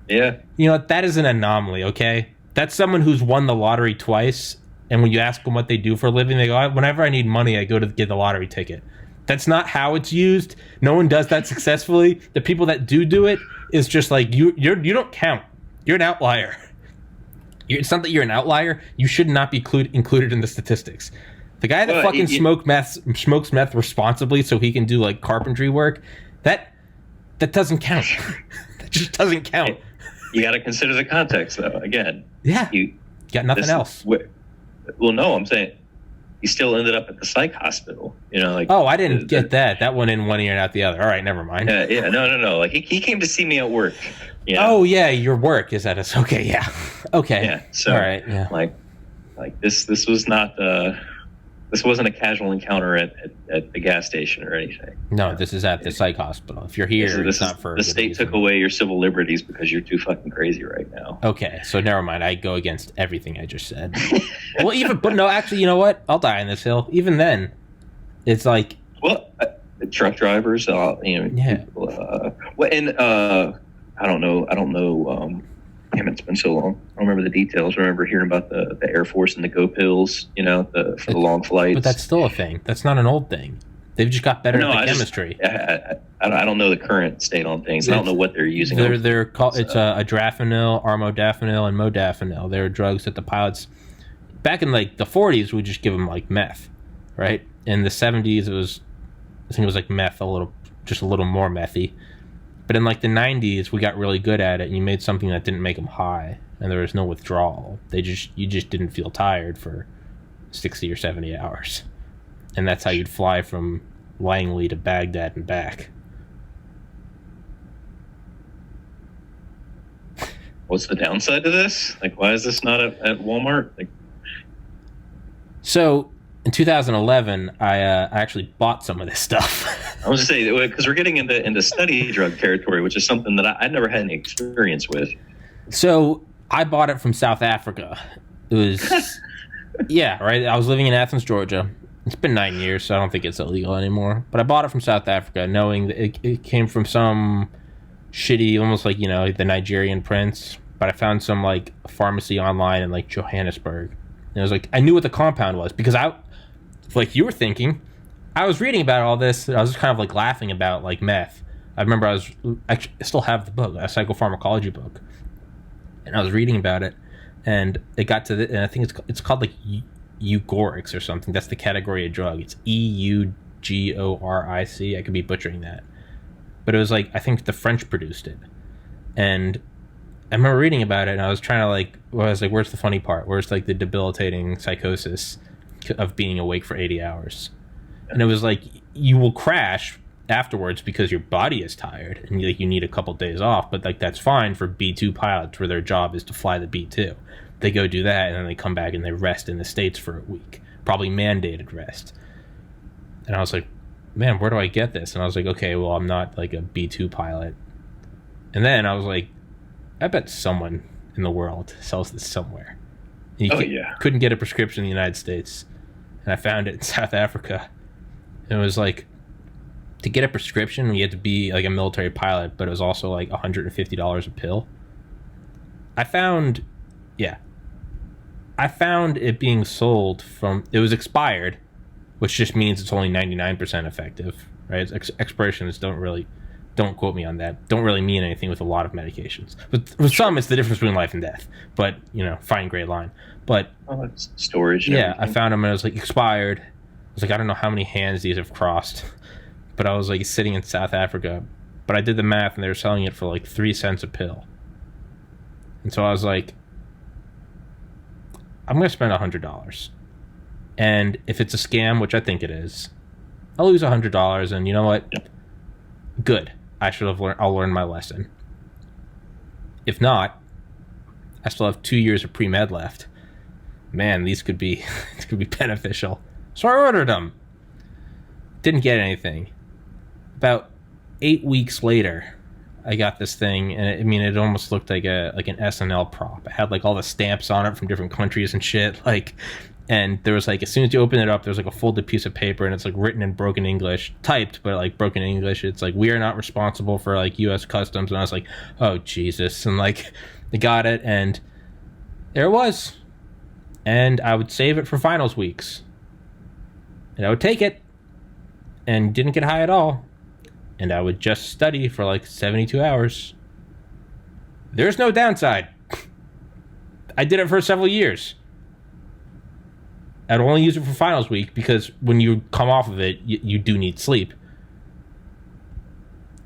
Yeah. That is an anomaly, okay? That's someone who's won the lottery twice, and when you ask them what they do for a living, they go, whenever I need money, I go to get the lottery ticket. That's not how it's used. No one does that successfully. The people that do it is just like you don't count. You're an outlier. It's not that you're an outlier. You should not be included in the statistics. The guy that smokes meth responsibly so he can do like carpentry work, that doesn't count. That just doesn't count. You got to consider the context, though. Again, yeah, you got nothing else. Well, no, I'm saying. He still ended up at the psych hospital, I didn't get that. That went in one ear and out the other. All right, never mind. Yeah, no. Like he came to see me at work. Oh yeah, your work is at us. Okay, yeah, okay. Yeah. So all right, yeah. Like, Like this was not this wasn't a casual encounter at the gas station or anything. No, this is at the psych hospital. If you're here, it's not for the state took away your civil liberties because you're too fucking crazy right now. Okay, so never mind. I go against everything I just said. Well, but no, actually, you know what? I'll die on this hill. Even then, it's like, well, truck drivers, people, and I don't know. Damn, it's been so long. I don't remember the details. I remember hearing about the Air Force and the Go Pills, for the long flights. But that's still a thing. That's not an old thing. They've just got better at the chemistry. I don't know the current state on things. I don't know what they're using. They're called. It's adrafinil, armodafinil, and modafinil. They're drugs that the pilots back in like the 40s would just give them like meth, right? In the 70s, I think it was like meth, just a little more methy. But in like the 90s, we got really good at it, and you made something that didn't make them high, and there was no withdrawal. You just didn't feel tired for 60 or 70 hours, and that's how you'd fly from Langley to Baghdad and back. What's the downside to this? Like, why is this not at Walmart? So in 2011, I actually bought some of this stuff. I was going to say, because we're getting into study drug territory, which is something that I never had any experience with. So I bought it from South Africa. It was, yeah, right. I was living in Athens, Georgia. It's been 9 years, so I don't think it's illegal anymore. But I bought it from South Africa, knowing that it came from some shitty, almost like, the Nigerian prince. But I found some like pharmacy online in like Johannesburg. And I was like, I knew what the compound was because like you were thinking, I was reading about all this. I was just kind of like laughing about like meth. I remember I still have the book, a psychopharmacology book, and I was reading about it, and it got to and I think it's called like Eugorics or something. That's the category of drug. It's EUGORIC. I could be butchering that, but it was like I think the French produced it, and I remember reading about it, and I was trying to I was like, where's the funny part? Where's like the debilitating psychosis of being awake for 80 hours? And it was like, you will crash afterwards because your body is tired and like you need a couple days off, but like that's fine for B2 pilots where their job is to fly the B2. They go do that and then they come back and they rest in the States for a week, probably mandated rest. And I was like, man, where do I get this? And I was like, okay, well, I'm not like a B2 pilot. And then I was like, I bet someone in the world sells this somewhere. And couldn't get a prescription in the United States. And I found it in South Africa. And it was like, to get a prescription, you had to be like a military pilot, but it was also like $150 a pill. I found it being sold it was expired, which just means it's only 99% effective, right? Expirations don't quote me on that, don't really mean anything with a lot of medications. With some, it's the difference between life and death, but, fine gray line. But it's storage. Yeah, I found them and it was like expired. I was like, I don't know how many hands these have crossed, but I was like sitting in South Africa, but I did the math and they were selling it for like 3 cents a pill. And so I was like, I'm going to spend $100. And if it's a scam, which I think it is, I'll lose $100. And you know what? Yep. Good. I'll learn my lesson. If not, I still have 2 years of pre-med left. Man, these could be beneficial. So I ordered them. Didn't get anything. About 8 weeks later, I got this thing, and it almost looked like an SNL prop. It had like all the stamps on it from different countries and shit. And there was like, as soon as you open it up, there's like a folded piece of paper, and it's like written in broken English, typed, but like broken English. It's like, we are not responsible for like U.S. Customs. And I was like, oh Jesus! And like, I got it, and there it was. And I would save it for finals weeks, and I would take it, and didn't get high at all. And I would just study for like 72 hours. There's no downside. I did it for several years. I'd only use it for finals week because when you come off of it, you do need sleep.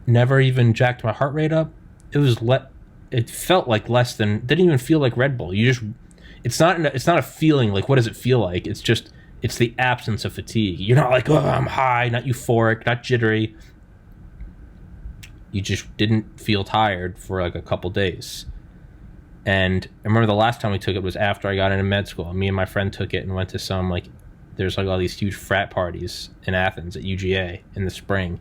Never even jacked my heart rate up. It felt like less than. Didn't even feel like Red Bull. It's not a feeling like, what does it feel like? It's the absence of fatigue. You're not like, oh, I'm high, not euphoric, not jittery. You just didn't feel tired for like a couple days. And I remember the last time we took it was after I got into med school. Me and my friend took it and went to some, like, there's like all these huge frat parties in Athens at UGA in the spring.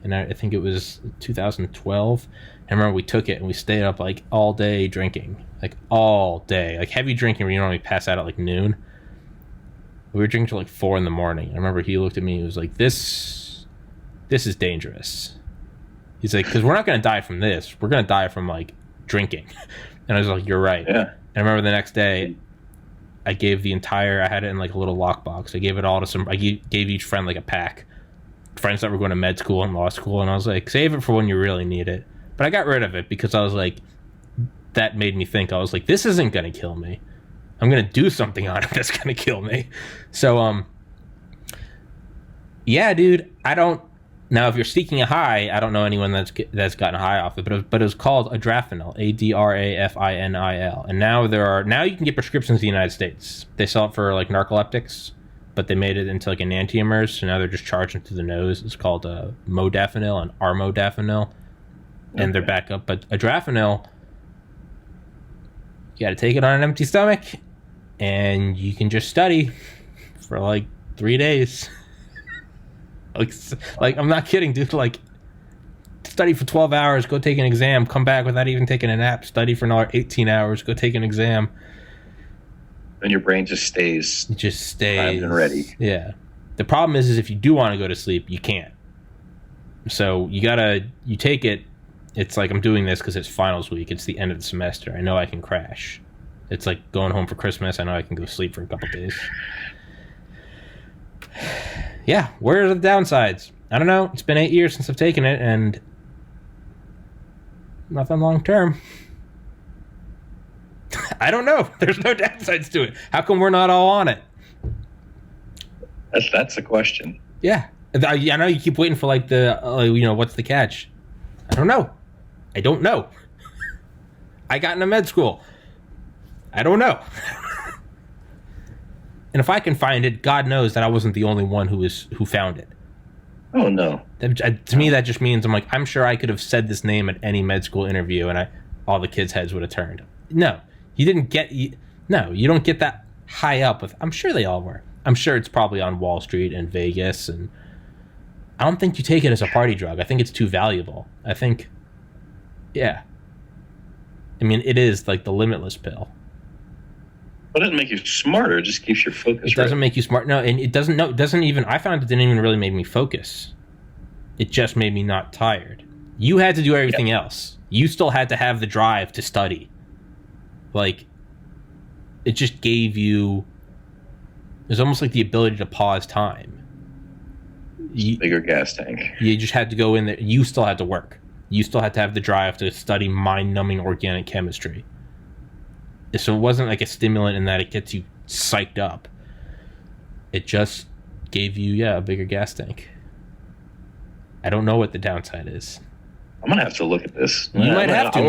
And I think it was 2012. I remember we took it and we stayed up like all day drinking, like all day, like heavy drinking where you normally pass out at like noon. We were drinking till like 4 a.m. I remember he looked at me and he was like, this is dangerous. He's like, because we're not going to die from this. We're going to die from like drinking. And I was like, you're right. Yeah. And I remember the next day I had it in like a little lockbox. I gave it all to I gave each friend like a pack. Friends that were going to med school and law school. And I was like, save it for when you really need it. But I got rid of it because I was like, that made me think. I was like, this isn't going to kill me. I'm going to do something on it that's going to kill me. So, yeah, dude, now if you're seeking a high, I don't know anyone that's gotten a high off it, but it was called Adrafinil, Adrafinil. And now you can get prescriptions in the United States. They sell it for like narcoleptics, but they made it into like enantiomers, so now they're just charging through the nose. It's called modafinil and armodafinil, and they're back up. But Adrafinil, you got to take it on an empty stomach, and you can just study for like 3 days. Like I'm not kidding, dude. Like, study for 12 hours, go take an exam, come back without even taking a nap, study for another 18 hours, go take an exam. And your brain just stays. It just stays. Primed and ready. Yeah. The problem is if you do want to go to sleep, you can't. So you take it. It's like, I'm doing this because it's finals week. It's the end of the semester. I know I can crash. It's like going home for Christmas. I know I can go sleep for a couple days. Yeah, where are the downsides? I don't know. It's been 8 years since I've taken it, and nothing long term. I don't know. There's no downsides to it. How come we're not all on it? That's a question. Yeah. I know you keep waiting for like what's the catch? I don't know. I got into med school. I don't know. And if I can find it, God knows that I wasn't the only one who found it. Oh, no. To me, that just means I'm sure I could have said this name at any med school interview and all the kids' heads would have turned. No, you didn't get... No, you don't get that high up with... I'm sure they all were. I'm sure it's probably on Wall Street and Vegas, and I don't think you take it as a party drug. I think it's too valuable. I think... Yeah. I mean, it is like the limitless pill. Well, it doesn't make you smarter. It just keeps your focus. It doesn't make you smart. No, and it doesn't. No, it doesn't even. I found it didn't even really make me focus. It just made me not tired. You had to do everything else. You still had to have the drive to study. Like, it just gave you. It was almost like the ability to pause time. Bigger gas tank. You just had to go in there. You still had to work. You still had to have the drive to study mind-numbing organic chemistry. So it wasn't like a stimulant in that it gets you psyched up. It just gave you, a bigger gas tank. I don't know what the downside is. I'm gonna have to look at this. You might have to. I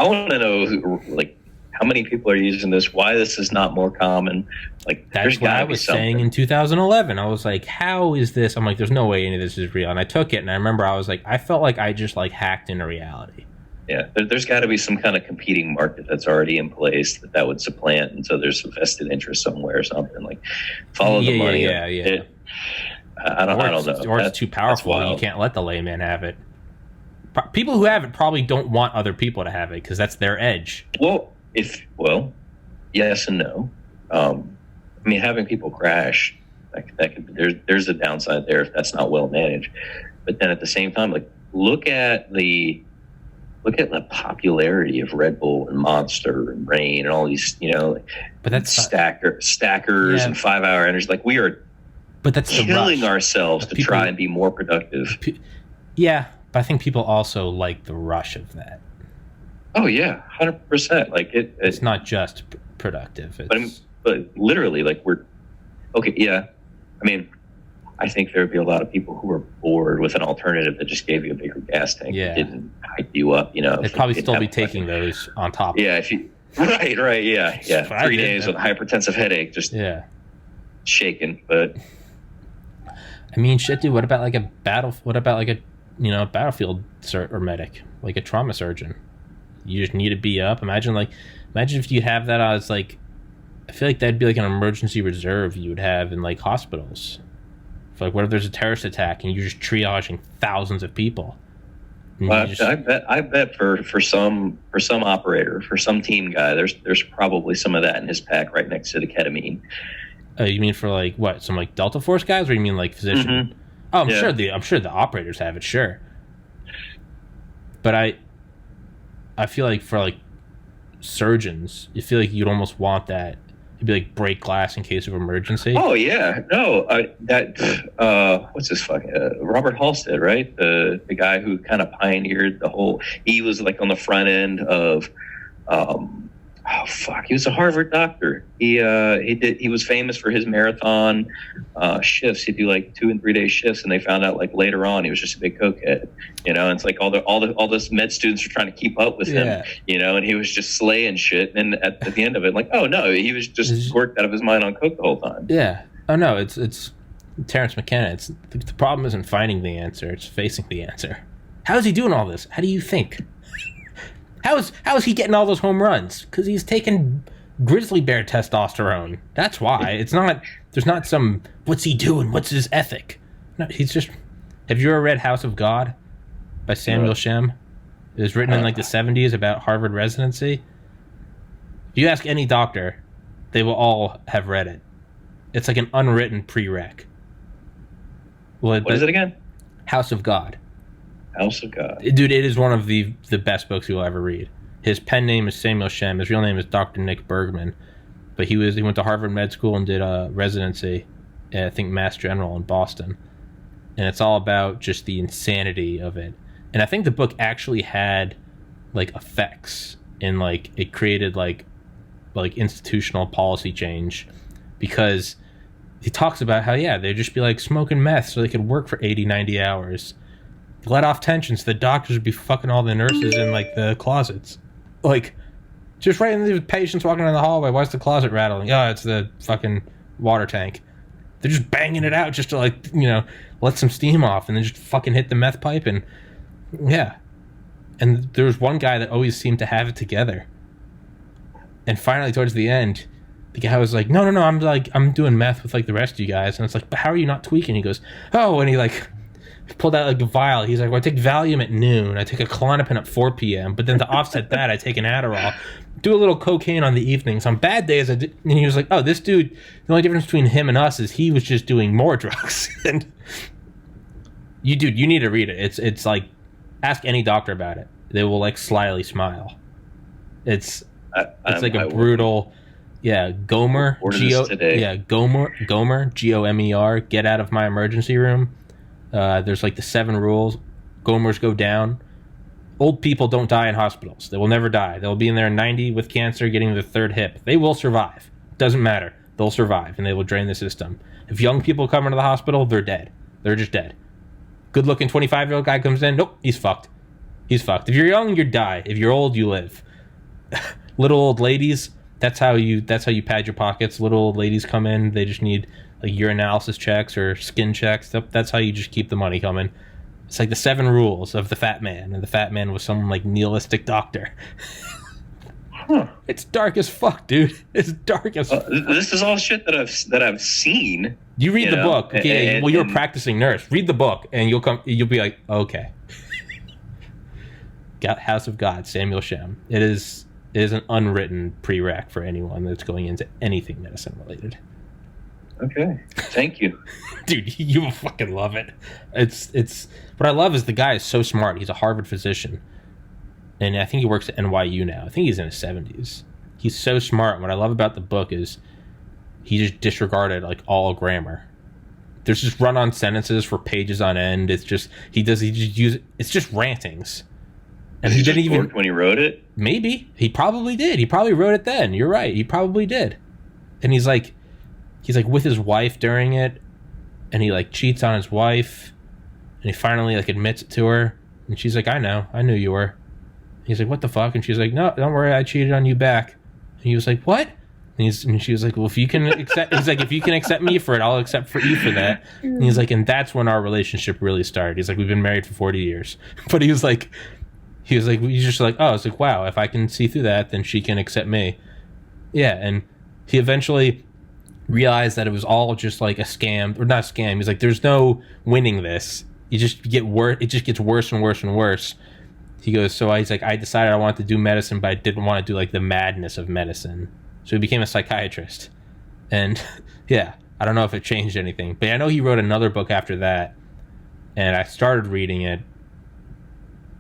want to know like how many people are using this. Why this is not more common. Like, that's what I was saying in 2011. I was like, how is this? I'm like, there's no way any of this is real. And I took it, and I remember I was like, I felt like I just like hacked into reality. Yeah, there's got to be some kind of competing market that's already in place that would supplant, and so there's a vested interest somewhere or something. Like, follow the money. Yeah. I don't know. Or it's too powerful. You can't let the layman have it. People who have it probably don't want other people to have it because that's their edge. Well, yes and no. I mean, having people crash, that could, there's a downside there if that's not well managed. But then at the same time, like, look at the popularity of Red Bull and Monster and Reign and all these, but that's stackers and 5 hour energy. Like, we are, but that's killing ourselves to try and be more productive. Yeah, but I think people also like the rush of that. Oh yeah, 100%. Like it's not just productive. But literally, like, we're okay. Yeah, I mean, I think there would be a lot of people who are bored with an alternative that just gave you a bigger gas tank. Yeah. Didn't hype you up, They'd probably still be taking those on top. Yeah, if you right, yeah. 3 days with a hypertensive headache, just shaking. But I mean, shit, dude. What about like a battlefield or medic, like a trauma surgeon? You just need to be up. Imagine if you have that as like, I feel like that'd be like an emergency reserve you would have in like hospitals. For like, what if there's a terrorist attack and you're just triaging thousands of people? Well, I bet for some operator, for some team guy, there's probably some of that in his pack right next to the ketamine. You mean for like what? Some like Delta Force guys, or you mean like physician? Mm-hmm. Oh, I'm sure the operators have it, sure. But I feel like for like surgeons, you feel like you'd almost want that. It'd be like break glass in case of emergency. Oh yeah, no, what's this fucking Robert Halstead, right? The guy who kind of pioneered the whole. He was like on the front end of, he was a Harvard doctor. He was famous for his marathon shifts. He'd do like 2 and 3 day shifts, and they found out like later on he was just a big cokehead. You know, and it's like all those med students were trying to keep up with him. You know, and he was just slaying shit. And then at the end of it, like, oh no, he was just worked out of his mind on coke the whole time. Yeah. Oh no, it's Terrence McKenna. It's the problem isn't finding the answer; it's facing the answer. How is he doing all this? How do you think? How is he getting all those home runs? Because he's taking grizzly bear testosterone. That's why. There's not some, what's he doing? What's his ethic? No, he's just, have you ever read House of God by Samuel Shem? It was written in like the 70s about Harvard residency. If you ask any doctor, they will all have read it. It's like an unwritten prereq. What is it again? House of God. House of God. Dude, it is one of the best books you'll ever read. His pen name is Samuel Shem. His real name is Dr. Nick Bergman. But he went to Harvard Med School and did a residency at, I think, Mass General in Boston. And it's all about just the insanity of it. And I think the book actually had, like, effects. And, like, it created, like institutional policy change. Because he talks about how, they'd just be, like, smoking meth so they could work for 80, 90 hours. Let off tensions. The doctors would be fucking all the nurses in like the closets. Like, just right in the patients walking down the hallway. Why's the closet rattling? Oh, it's the fucking water tank. They're just banging it out just to like, let some steam off and then just fucking hit the meth pipe and And there was one guy that always seemed to have it together. And finally, towards the end, the guy was like, no, I'm doing meth with like the rest of you guys. And it's like, but how are you not tweaking? He goes, oh, and he like pulled out like a vial. He's like, well, I take Valium at noon. I take a Klonopin at 4 p.m. But then to offset that, I take an Adderall. Do a little cocaine on the evenings. On bad days, and he was like, oh, this dude, the only difference between him and us is he was just doing more drugs. And you need to read it. It's like, ask any doctor about it. They will like slyly smile. It's like a brutal, Gomer, Gomer, Gomer, get out of my emergency room. There's like the 7 rules. Gomers go down. Old people don't die in hospitals. They will never die. They'll be in there 90 with cancer, getting their 3rd hip. They will survive. Doesn't matter. They'll survive, and they will drain the system. If young people come into the hospital, they're dead. They're just dead. Good-looking 25-year-old guy comes in. Nope, he's fucked. He's fucked. If you're young, you die. If you're old, you live. Little old ladies, that's how you pad your pockets. Little old ladies come in. They just need like urinalysis checks or skin checks. That's how you just keep the money coming. It's like the 7 rules of the fat man, and the fat man was some like nihilistic doctor. Huh. It's dark as fuck, dude. It's dark as fuck. This is all shit that I've seen. You read the book. Okay, well, you're a practicing nurse. Read the book, and you'll be like, okay. House of God, Samuel Shem. It is an unwritten prereq for anyone that's going into anything medicine related. Okay, thank you. Dude, you will fucking love it. It's what I love is the guy is so smart. He's a Harvard physician, and I think he works at NYU now. I think he's in his 70s. He's so smart. What I love about the book is he just disregarded like all grammar. There's just run-on sentences for pages on end. It's just it's just rantings. And he didn't even when he wrote it. Maybe he probably did. He probably wrote it then. You're right. He probably did. And he's like with his wife during it, and he like cheats on his wife, and he finally like admits it to her, and she's like, I knew you were. And he's like, what the fuck? And she's like, no, don't worry, I cheated on you back. And he was like, what? And she was like, well, if you can accept, he's like, if you can accept me for it, I'll accept for you for that. And he's like, and that's when our relationship really started. He's like, we've been married for 40 years, but he was like, He was like, he's just like, oh, it's like, wow, if I can see through that, then she can accept me. Yeah, and he eventually realized that it was all just like a scam, or not a scam. He's like, there's no winning this. You just get worse. It just gets worse and worse and worse. He goes, so he's like, I decided I wanted to do medicine, but I didn't want to do like the madness of medicine. So he became a psychiatrist. And yeah, I don't know if it changed anything, but I know he wrote another book after that, and I started reading it.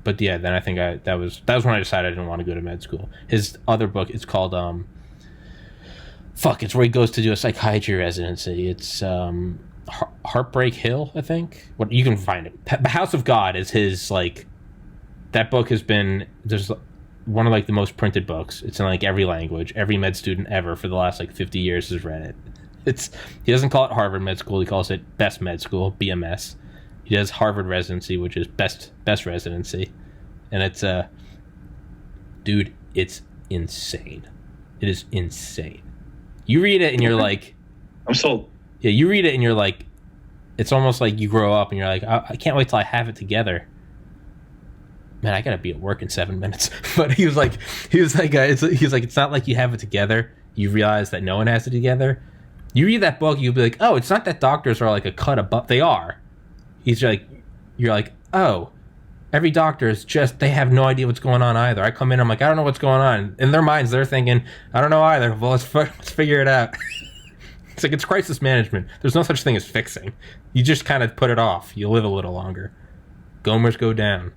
But yeah, then I think that was when I decided I didn't want to go to med school. His other book is called it's where he goes to do a psychiatry residency. It's Heartbreak Hill, I think. What you can find it. The House of God is his like. That book has been there's one of like the most printed books. It's in like every language. Every med student ever for the last like 50 years has read it. He doesn't call it Harvard Med School. He calls it Best Med School, BMS. He does Harvard residency, which is best residency, and it's dude, it's insane. It is insane. You read it and you're like, I'm sold. Yeah, you read it and you're like, it's almost like you grow up and you're like, I can't wait till I have it together. Man, I gotta be at work in 7 minutes. But he was like, it's not like you have it together. You realize that no one has it together. You read that book, you'll be like, oh, it's not that doctors are like a cut above. They are. You're like, oh, every doctor is just, they have no idea what's going on either. I come in, I'm like, I don't know what's going on. In their minds, they're thinking, I don't know either. Well, let's figure it out. It's like, it's crisis management. There's no such thing as fixing. You just kind of put it off. You live a little longer. Gomers go down.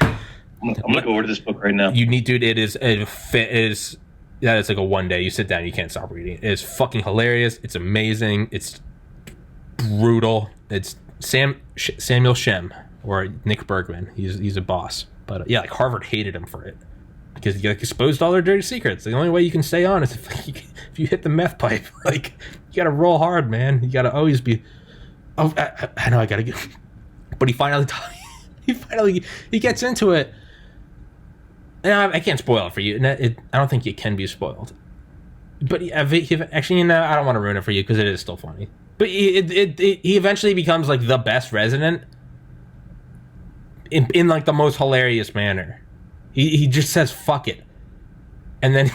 I'm gonna go over to this book right now. You need, dude. That is like a one day. You sit down, you can't stop reading. It is fucking hilarious. It's amazing. It's brutal. It's Samuel Shem or Nick Bergman. He's a boss, but yeah, like Harvard hated him for it because he like exposed all their dirty secrets. The only way you can stay on is if you hit the meth pipe. Like, you gotta roll hard, man. You gotta always be. Oh, I know I gotta get. But he finally he gets into it. And I can't spoil it for you. I don't think it can be spoiled. But actually, I don't want to ruin it for you because it is still funny. But he eventually becomes like the best resident in like the most hilarious manner. He just says fuck it, and then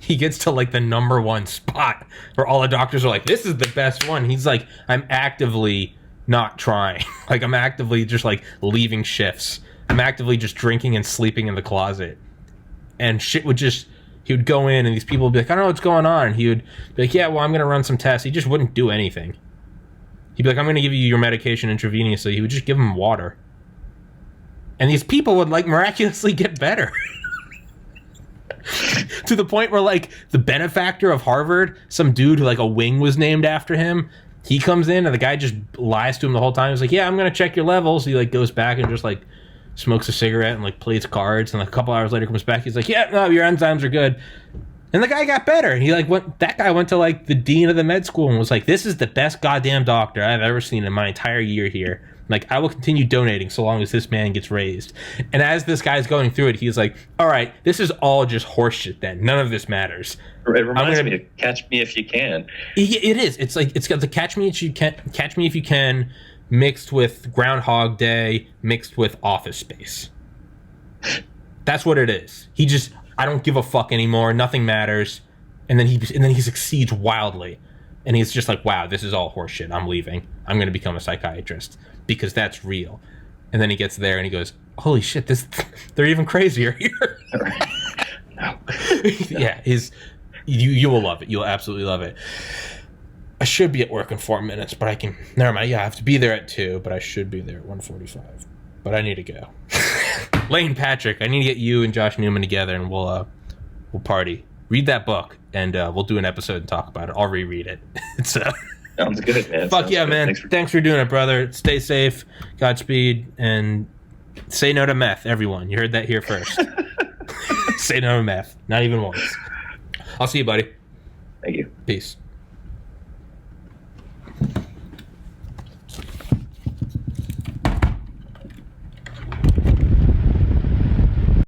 he gets to like the number one spot where all the doctors are like, this is the best one. He's like, I'm actively not trying. Like, I'm actively just like leaving shifts. I'm actively just drinking and sleeping in the closet. And shit he would go in and these people would be like, I don't know what's going on. And he would be like, yeah, well, I'm going to run some tests. He just wouldn't do anything. He'd be like, I'm going to give you your medication intravenously. He would just give them water. And these people would like miraculously get better. To the point where like the benefactor of Harvard, some dude who like a wing was named after him, he comes in and the guy just lies to him the whole time. He's like, yeah, I'm going to check your levels. He like goes back and just like smokes a cigarette and like plays cards. And like a couple hours later comes back. He's like, yeah, no, your enzymes are good. And the guy got better. He like that guy went to like the dean of the med school and was like, this is the best goddamn doctor I've ever seen in my entire year here. Like, I will continue donating so long as this man gets raised. And as this guy's going through it, he's like, all right, this is all just horseshit then. None of this matters. It reminds me of Catch Me If You Can. It is. It's like, it's got the Catch Me If You Can mixed with Groundhog Day, mixed with Office Space. That's what it is. He just, I don't give a fuck anymore. Nothing matters. And then he succeeds wildly. And he's just like, wow, this is all horseshit. I'm leaving. I'm going to become a psychiatrist because that's real. And then he gets there and he goes, holy shit, they're even crazier here. No. Yeah, you will love it. You'll absolutely love it. I should be at work in 4 minutes, but I can, never mind. Yeah, I have to be there at 2, but I should be there at 1:45. But I need to go. Lane Patrick, I need to get you and Josh Newman together and we'll party. Read that book, and we'll do an episode and talk about it. I'll reread it. It's sounds good, man. Fuck yeah, man. Thanks for doing it, brother. Stay safe, Godspeed, and say no to meth, everyone. You heard that here first. Say no to meth. Not even once. I'll see you, buddy. Thank you. Peace.